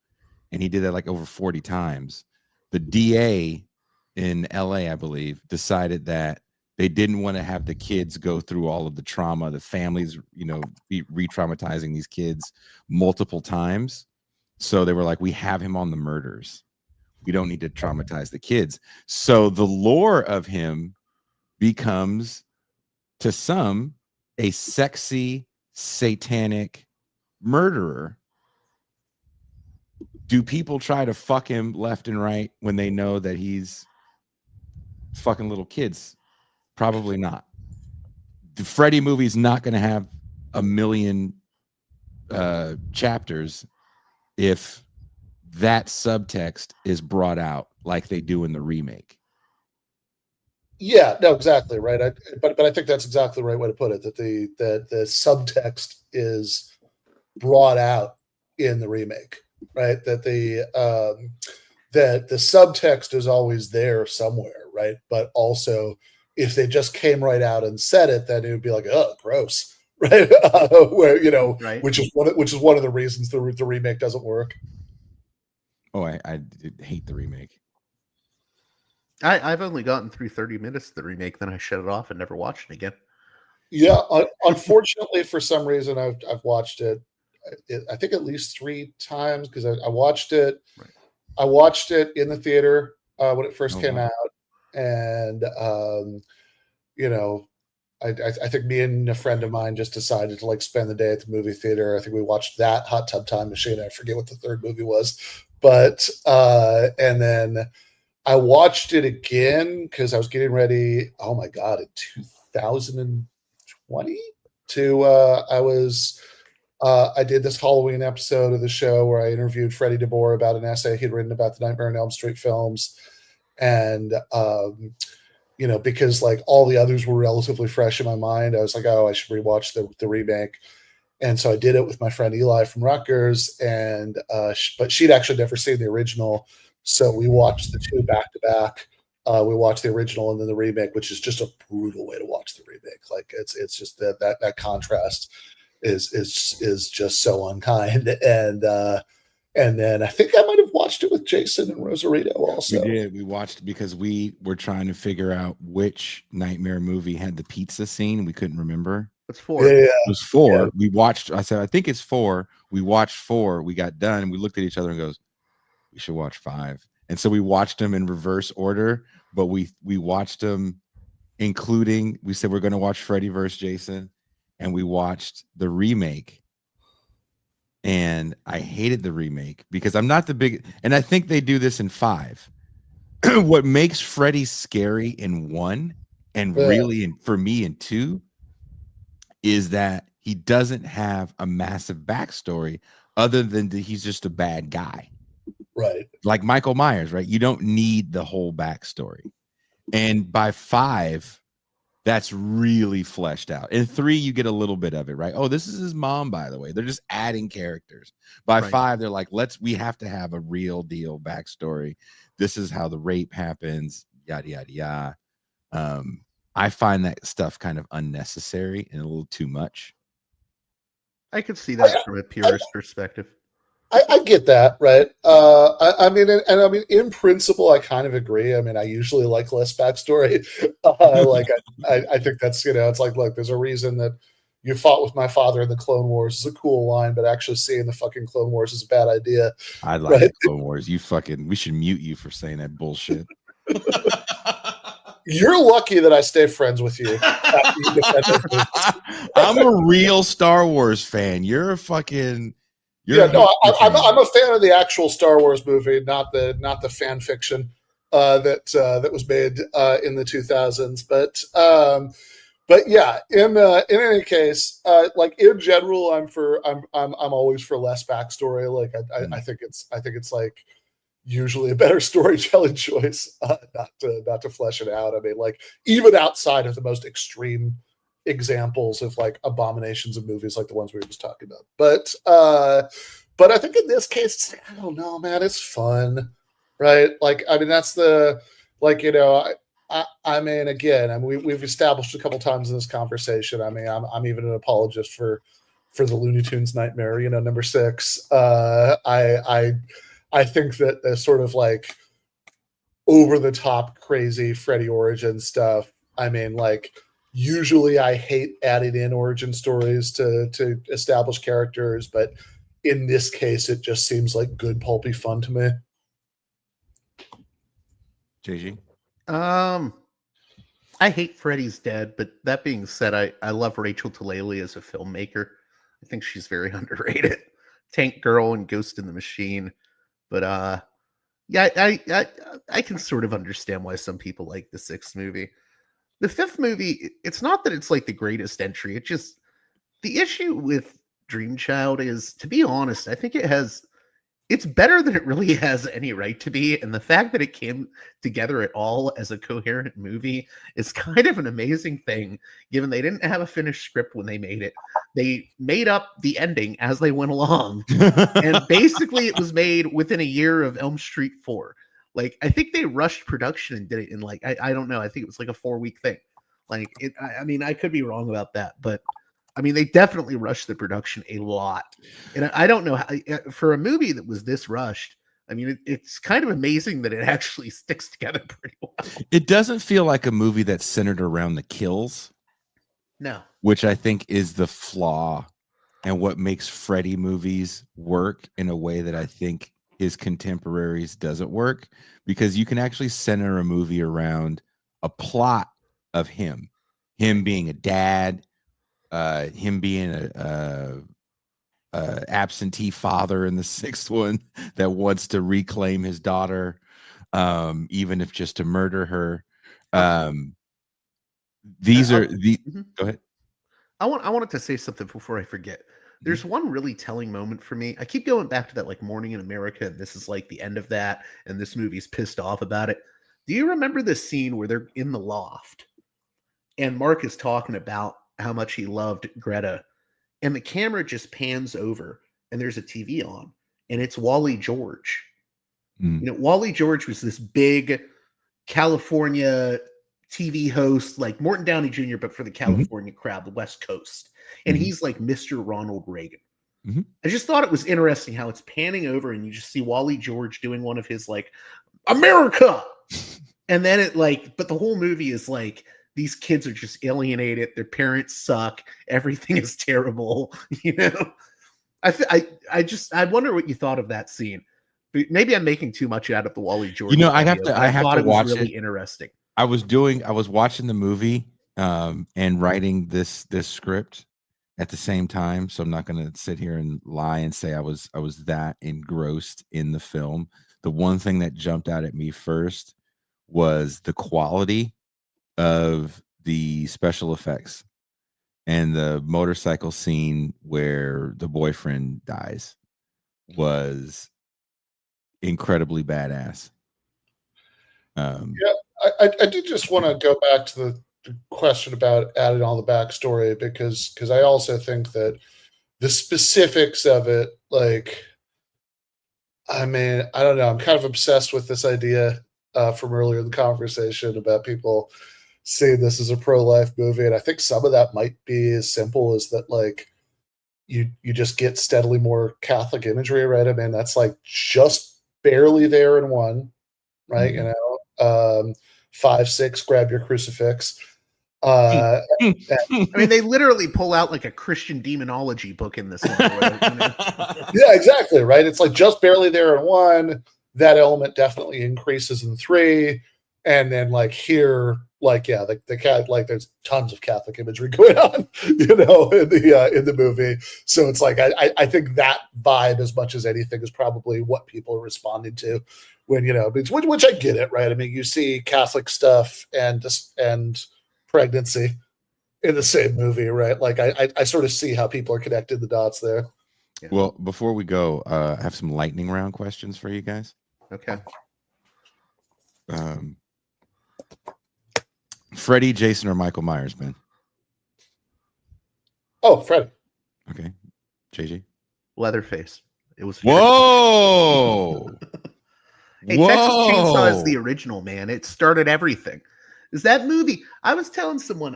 and he did that over 40 times. The DA in LA, I believe, decided that they didn't want to have the kids go through all of the trauma, the families, be re-traumatizing these kids multiple times. So they were like, we have him on the murders. We don't need to traumatize the kids. So the lore of him becomes, to some, a sexy, satanic murderer. Do people try to fuck him left and right when they know that he's fucking little kids? Probably not. The Freddy movie's not going to have a million chapters if that subtext is brought out like they do in the remake. Yeah, no, exactly right. But I think that's exactly the right way to put it. That the subtext is brought out in the remake, right? That the subtext is always there somewhere, right? But also, if they just came right out and said it, then it would be like, oh, gross, right? Where Right. which is one of the reasons the remake doesn't work. Oh, I hate the remake. I've only gotten through 30 minutes of the remake, then I shut it off and never watched it again. Yeah, unfortunately, for some reason, I've watched it. I think at least 3 times because I watched it. Right. I watched it in the theater when it first came wow. out, and I think me and a friend of mine just decided to like spend the day at the movie theater. I think we watched that, Hot Tub Time Machine. I forget what the third movie was, but and then I watched it again because I was getting ready. Oh my god, in 2020 I did this Halloween episode of the show where I interviewed Freddie DeBoer about an essay he'd written about the Nightmare on Elm Street films, and because like all the others were relatively fresh in my mind, I was like, oh, I should rewatch the remake. And so I did it with my friend Eli from Rutgers, and but she'd actually never seen the original, so we watched the two back to back. We watched the original and then the remake, which is just a brutal way to watch the remake. Like it's just that contrast is just so unkind. And then I think I might have watched it with Jason and Rosarito also. We did. We watched because we were trying to figure out which Nightmare movie had the pizza scene. We couldn't remember. It's 4. Yeah. It was 4. Yeah. We watched. I said, I think it's 4. We watched 4. We got done. And we looked at each other and goes, we should watch 5. And so we watched them in reverse order. But we watched them, including, we said we're going to watch Freddy vs. Jason, and we watched the remake. And I hated the remake because I'm not the big, and I think they do this in 5. What makes Freddy scary in 1 and really for me in 2 is that he doesn't have a massive backstory other than he's just a bad guy. Right. Like Michael Myers, right? You don't need the whole backstory. And by 5, that's really fleshed out. In 3, you get a little bit of it, right? Oh, this is his mom, by the way. They're just adding characters. By Right. 5, they're like, we have to have a real deal backstory. This is how the rape happens, yada, yada, yada. I find that stuff kind of unnecessary and a little too much. I could see that from a purist perspective. I get that, right? I mean, in principle, I kind of agree. I mean, I usually like less backstory. I think that's, it's like, look, there's a reason that you fought with my father in the Clone Wars is a cool line, but actually seeing the fucking Clone Wars is a bad idea. I like the Clone Wars. We should mute you for saying that bullshit. You're lucky that I stay friends with you. I'm a real Star Wars fan. You're a fucking. I'm a fan of the actual Star Wars movie, not the fan fiction that was made in the 2000s. But yeah, in any case, like in general, I'm always for less backstory. Like I think it's like usually a better storytelling choice, not to flesh it out. I mean, like even outside of the most extreme examples of like abominations of movies like the ones we were just talking about, but I think in this case, I don't know, man, it's fun, right? Like, I mean, that's the, like, I mean, again, we've established a couple times in this conversation. I mean, I'm even an apologist for the Looney Tunes nightmare, number 6. I think that the sort of like over the top crazy Freddy origin stuff, I mean, like, usually I hate adding in origin stories to establish characters, but in this case, it just seems like good pulpy fun to me. JG? I hate Freddy's Dead, but that being said, I love Rachel Talalay as a filmmaker. I think she's very underrated. Tank Girl and Ghost in the Machine. But yeah, I can sort of understand why some people like the sixth movie. The fifth movie, it's not that it's like the greatest entry. It just, the issue with Dream Child is, to be honest, I think it's better than it really has any right to be. And the fact that it came together at all as a coherent movie is kind of an amazing thing, given they didn't have a finished script when they made it. They made up the ending as they went along. And basically it was made within a year of Elm Street 4. Like, I think they rushed production and did it in like, I don't know. I think it was like a 4-week thing. Like I mean, I could be wrong about that, but I mean, they definitely rushed the production a lot. And I don't know how, for a movie that was this rushed, I mean, it's kind of amazing that it actually sticks together pretty well. It doesn't feel like a movie that's centered around the kills. No. Which I think is the flaw and what makes Freddy movies work in a way that I think his contemporaries doesn't work, because you can actually center a movie around a plot of him being a dad, him being a absentee father in the sixth one that wants to reclaim his daughter, even if just to murder her. These are the. Go ahead. I wanted to say something before I forget. There's one really telling moment for me. I keep going back to that like Morning in America, and this is like the end of that, and this movie's pissed off about it. Do you remember the scene where they're in the loft and Mark is talking about how much he loved Greta, and the camera just pans over and there's a TV on, and it's Wally George. You know, Wally George was this big California TV host, like Morton Downey Jr., but for the California crowd, the West Coast. And he's like Mr. Ronald Reagan. I just thought it was interesting how it's panning over and you just see Wally George doing one of his like, America. And then it like, but the whole movie is like, these kids are just alienated. Their parents suck. Everything is terrible. You know, I wonder what you thought of that scene. Maybe I'm making too much out of the Wally George. You know, I have to watch it. Really interesting. I was watching the movie and writing this script at the same time, so I'm not going to sit here and lie and say I was that engrossed in the film. The one thing that jumped out at me first was the quality of the special effects and the motorcycle scene where the boyfriend dies was incredibly badass. I did just want to go back to the question about adding all the backstory, because I also think that the specifics of it, like, I mean, I don't know, I'm kind of obsessed with this idea from earlier in the conversation about people seeing this as a pro-life movie, and I think some of that might be as simple as that, like, you just get steadily more Catholic imagery, right? I mean, that's like just barely there in one, right? You know, 5, 6, grab your crucifix. I mean, they literally pull out like a Christian demonology book in this one. Right? You know? Yeah, exactly. Right. It's like just barely there in 1. That element definitely increases in 3, and then like here, like the cat, like there's tons of Catholic imagery going on, you know, in the movie. So it's like I think that vibe, as much as anything, is probably what people are responding to when, you know, which I get it, right? I mean, you see Catholic stuff and pregnancy in the same movie, right? Like I sort of see how people are connecting the dots there. Yeah. Well, before we go, I have some lightning round questions for you guys. Okay. Freddy, Jason, or Michael Myers, Ben? Oh, Freddy. Okay. JJ? Leatherface. It was. Whoa. Hey, Whoa. Texas Chainsaw is the original, man. It started everything. Is that movie? I was telling someone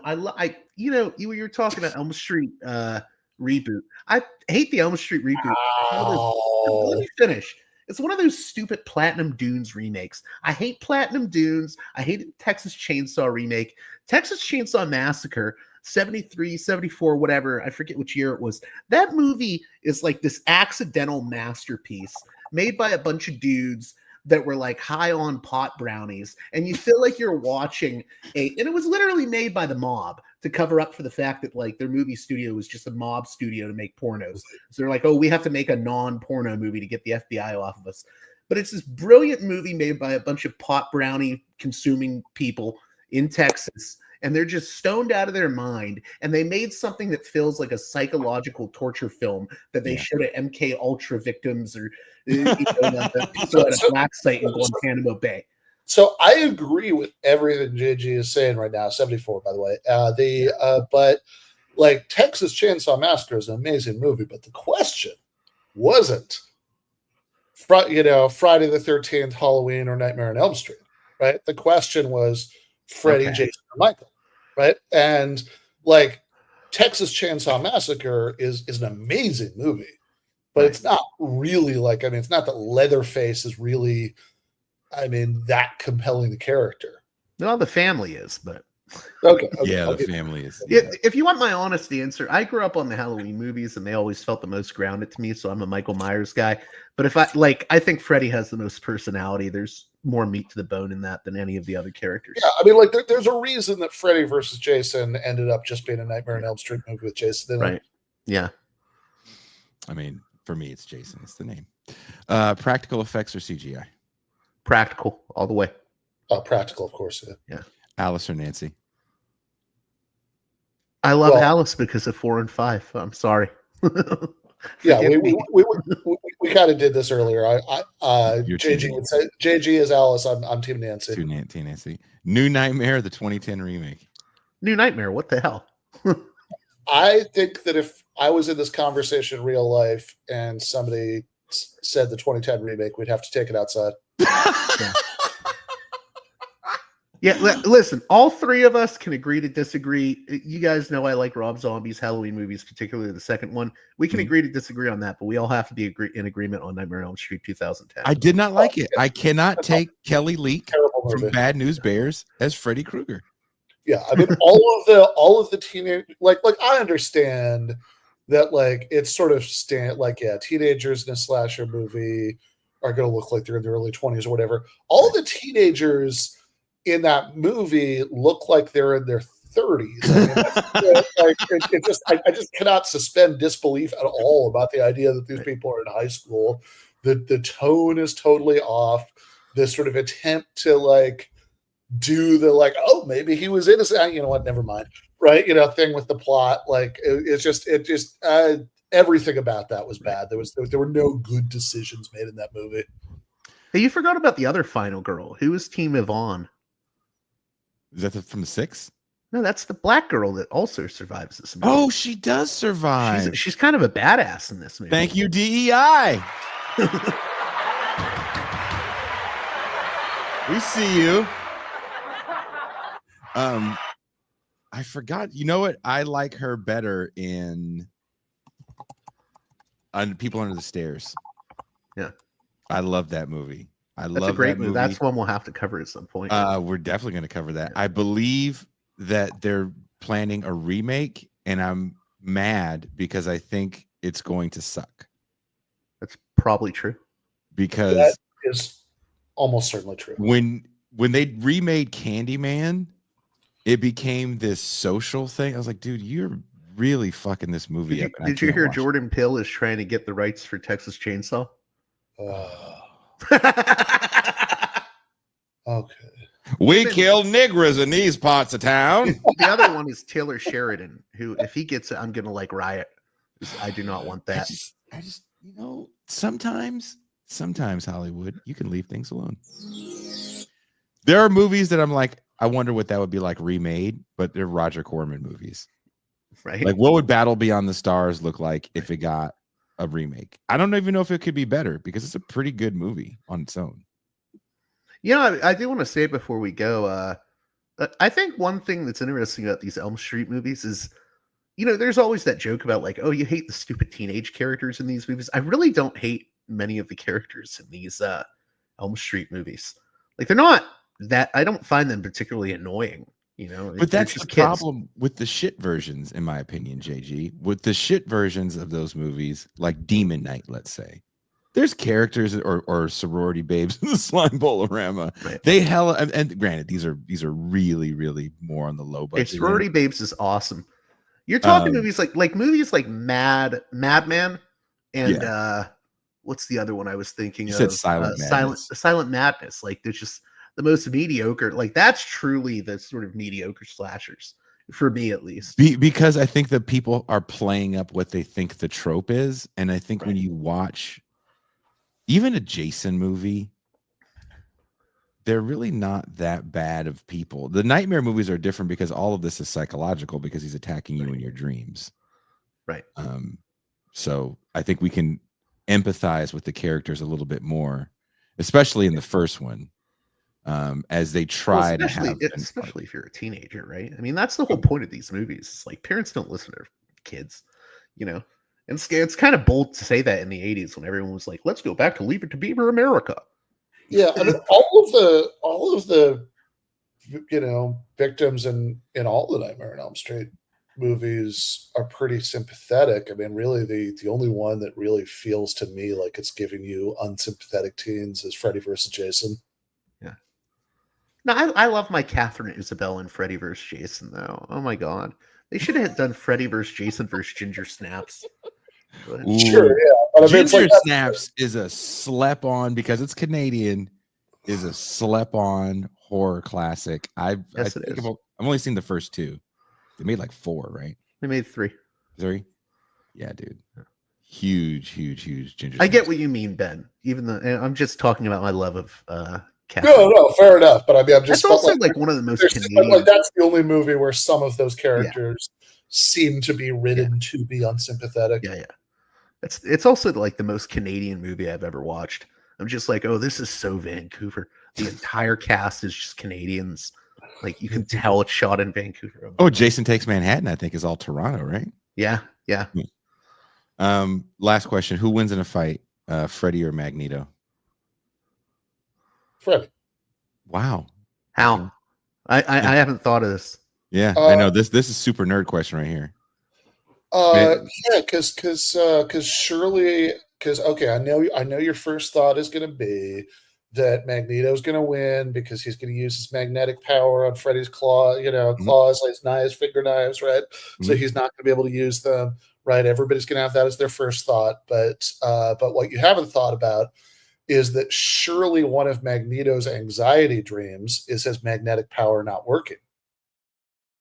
you know, you were talking about Elm Street reboot. I hate the Elm Street reboot. Oh. Let me finish. It's one of those stupid Platinum Dunes remakes. I hate Platinum Dunes. I hate Texas Chainsaw remake. Texas Chainsaw Massacre 73, 74, whatever. I forget which year it was. That movie is like this accidental masterpiece made by a bunch of dudes that were like high on pot brownies. And you feel like you're watching and it was literally made by the mob to cover up for the fact that like their movie studio was just a mob studio to make pornos. So they're like, oh, we have to make a non-porno movie to get the FBI off of us. But it's this brilliant movie made by a bunch of pot brownie consuming people in Texas. And they're just stoned out of their mind. And they made something that feels like a psychological torture film that they showed at MK Ultra victims or people at a black site in Guantanamo Bay. So I agree with everything JG is saying right now. 74, by the way. But like Texas Chainsaw Massacre is an amazing movie, but the question wasn't, Friday the 13th, Halloween, or Nightmare on Elm Street, right? The question was Freddy, Jason, or Michael, right? And like Texas Chainsaw Massacre is an amazing movie, but it's not really like, I mean, it's not that Leatherface is really, I mean, that compelling the character. No, the family is, but okay. The family is. If you want my honest answer, I grew up on the Halloween movies, and they always felt the most grounded to me. So I'm a Michael Myers guy. But if I think Freddy has the most personality. There's more meat to the bone in that than any of the other characters. Yeah, I mean, like there's a reason that Freddy versus Jason ended up just being a Nightmare on Elm Street movie with Jason. Right. Yeah. I mean, for me, it's Jason. It's the name. Practical effects or CGI? Practical all the way. Practical, of course. Yeah. Alice or Nancy? I love Alice because of 4 and 5. I'm sorry. Yeah, we kind of did this earlier. JG would say JG is Alice. I'm Team Nancy. Team Nancy. New Nightmare, the 2010 remake. New Nightmare. What the hell? I think that if I was in this conversation in real life and somebody said the 2010 remake, we'd have to take it outside. Yeah, listen, all three of us can agree to disagree. You guys know I like Rob Zombie's Halloween movies, particularly the second one. We can agree to disagree on that, but we all have to be in agreement on Nightmare on Elm Street 2010. I did not like it. I cannot take Kelly Leak from Bad News Bears as Freddy Krueger. Yeah, I mean, all of the teenage like I understand that like it's sort of teenagers in a slasher movie are going to look like they're in their early 20s or whatever. All the teenagers in that movie look like they're in their 30s. I just cannot suspend disbelief at all about the idea that these people are in high school. The tone is totally off. This sort of attempt to like do the like, oh, maybe he was innocent. You know what? Never mind. Right? Thing with the plot. Like it just everything about that was bad. There were no good decisions made in that movie. Hey, you forgot about the other final girl. Who was Team Yvonne? Is that from the 6? No, that's the black girl that also survives this movie. Oh, she does survive. She's kind of a badass in this movie. Thank you, DEI. We see you. I forgot. You know what? I like her better in People Under the Stairs. Yeah, I love that movie. That's a great movie. That's one we'll have to cover at some point. We're definitely going to cover that. I believe that they're planning a remake, and I'm mad because I think it's going to suck. That's probably true. Because that is almost certainly true. When they remade Candyman, it became this social thing. I was like, dude, you're really fucking this movie up. Did you hear Jordan Peele is trying to get the rights for Texas Chainsaw? Okay. We kill niggers in these parts of town. The other one is Taylor Sheridan, who, if he gets it, I'm gonna like riot. I do not want that. I just sometimes Hollywood, you can leave things alone. There are movies that I'm like, I wonder what that would be like remade, but they're Roger Corman movies. Right. Like, what would Battle Beyond the Stars look like if it got a remake? I don't even know if it could be better because it's a pretty good movie on its own. I do want to say before we go, I think one thing that's interesting about these Elm Street movies is, there's always that joke about like, oh, you hate the stupid teenage characters in these movies. I really don't hate many of the characters in these Elm Street movies. Like, they're not that, I don't find them particularly annoying. You know, But they're that's the just kids. problem with the shit versions, in my opinion, JG. With the shit versions of those movies, like Demon Knight, let's say, there's characters or sorority babes in the slime bolorama. Right. They hella and granted, these are really, really more on the low Hey, budget. Sorority Babes is awesome. You're talking Um, movies like Madman, and yeah, what's the other one I was thinking you said of? Silent Madness. Silent Madness. Like there's just the most mediocre. Like that's truly the sort of mediocre slashers for me, at least. Because I think that people are playing up what they think the trope is, and I think when you watch even a Jason movie, they're really not that bad of people. The nightmare movies are different because all of this is psychological because he's attacking you in your dreams. Right. So I think we can empathize with the characters a little bit more, especially in the first one, as they try to have. Especially if you're a teenager, right? I mean, that's the whole point of these movies. It's like parents don't listen to their kids, you know. And it's kind of bold to say that in the 80s when everyone was like, let's go back to Leave It to Beaver America. Yeah, I mean, all of the victims in all the Nightmare on Elm Street movies are pretty sympathetic. I mean, really, the only one that really feels to me like it's giving you unsympathetic teens is Freddy versus Jason. Yeah. No, I love my Catherine Isabel and Freddy versus Jason, though. Oh my god, they should have done Freddy versus Jason versus Ginger Snaps. Sure, yeah. But I mean, Ginger Snaps is a slap-on because it's Canadian. Is a slap-on horror classic. I've only seen the first two. They made like 4, right? They made 3. 3? Yeah, dude. Huge Ginger Snaps. I get what you mean, Ben. Even though I'm just talking about my love of Catherine. No, fair enough. But I mean, I'm just that's also like one of the most Canadian. Like that's the only movie where some of those characters seem to be written to be unsympathetic. Yeah. It's also like the most Canadian movie I've ever watched. I'm just like, oh, this is so Vancouver. The entire cast is just Canadians. Like you can tell it's shot in Vancouver. Oh, Jason Takes Manhattan, I think, is all Toronto, right? Yeah. Last question: who wins in a fight, Freddy or Magneto? Freddy. Wow. How? I haven't thought of this. Yeah, I know this is super nerd question right here. Because surely, okay, I know your first thought is going to be that Magneto's going to win because he's going to use his magnetic power on Freddy's claws, his knives, finger knives, right? Mm-hmm. So he's not going to be able to use them, right? Everybody's going to have that as their first thought, but what you haven't thought about is that surely one of Magneto's anxiety dreams is his magnetic power not working,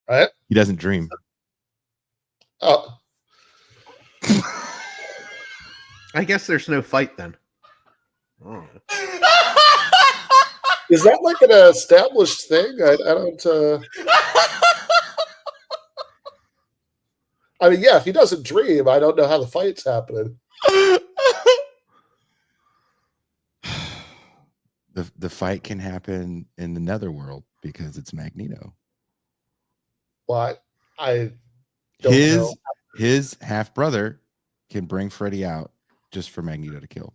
right? He doesn't dream. Oh. I guess there's no fight then. Oh. Is that like an established thing? I don't. I mean, yeah, if he doesn't dream, I don't know how the fight's happening. The fight can happen in the netherworld because it's Magneto. Well, I don't know. His half brother can bring Freddy out just for Magneto to kill.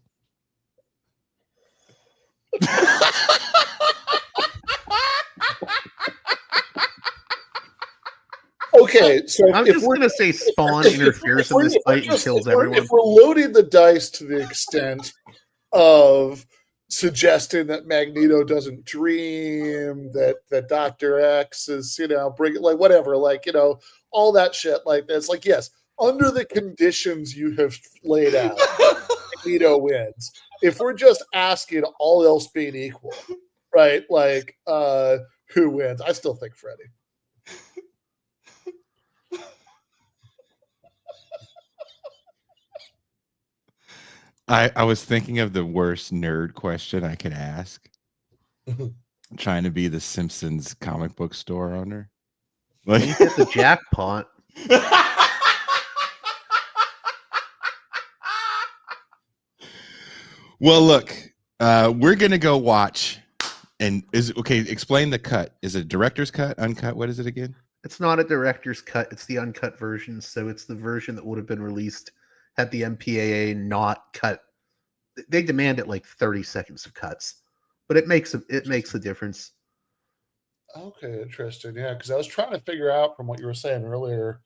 Okay, so I'm just going to say Spawn interferes in this fight and kills everyone. If we're loading the dice to the extent of suggesting that Magneto doesn't dream, that Dr. X is, bring like whatever, like, all that shit like that's like, yes, under the conditions you have laid out, Magneto wins. If we're just asking all else being equal, right? Like, who wins? I still think Freddy. I was thinking of the worst nerd question I could ask. Trying to be the Simpsons comic book store owner. Like, you hit the jackpot. Well, look, we're gonna go watch. And explain the cut. Is it director's cut, uncut? What is it again? It's not a director's cut. It's the uncut version. So it's the version that would have been released had the MPAA not cut. They demanded like 30 seconds of cuts, but it makes a difference. Okay, interesting. Yeah, because I was trying to figure out from what you were saying earlier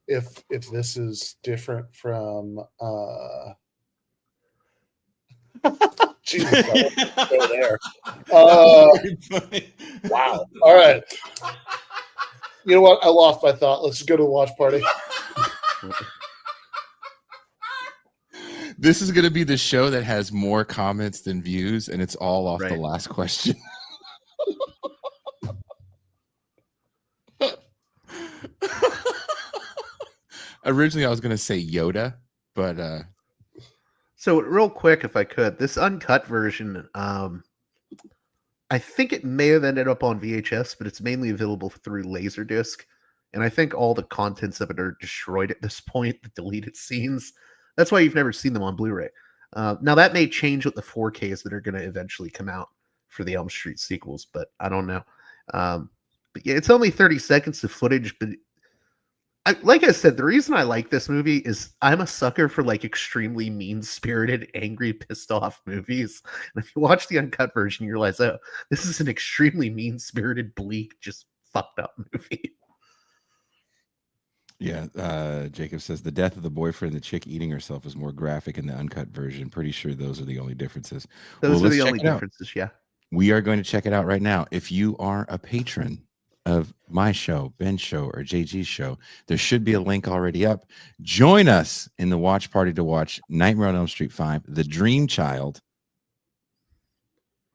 if this is different from Jesus, I won't go there. Wow. All right. You know what? I lost my thought. Let's just go to the watch party. This is going to be the show that has more comments than views, and it's all off the Right. last question. Originally, I was going to say Yoda, but So real quick, if I could, this uncut version, I think it may have ended up on VHS, but it's mainly available through Laserdisc. And I think all the contents of it are destroyed at this point, the deleted scenes. That's why you've never seen them on Blu-ray. Now, that may change with the 4Ks that are going to eventually come out for the Elm Street sequels, but I don't know. But yeah, it's only 30 seconds of footage, but like I said, the reason I like this movie is I'm a sucker for like extremely mean-spirited, angry, pissed-off movies. And if you watch the uncut version, you realize, oh, this is an extremely mean-spirited, bleak, just fucked up movie. yeah, Jacob says the death of the boyfriend and the chick eating herself is more graphic in the uncut version. Pretty sure those are the only differences. Those Well, are the let's only check it out. differences, yeah. We are going to check it out right now. If you are a patron of my show, Ben's show, or JG's show, there should be a link already up. Join us in the watch party to watch Nightmare on Elm Street 5, The Dream Child.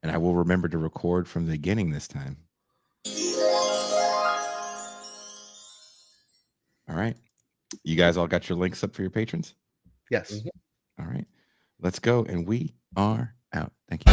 And I will remember to record from the beginning this time. All right. You guys all got your links up for your patrons? Yes. Mhm. All right. Let's go. And we are out. Thank you.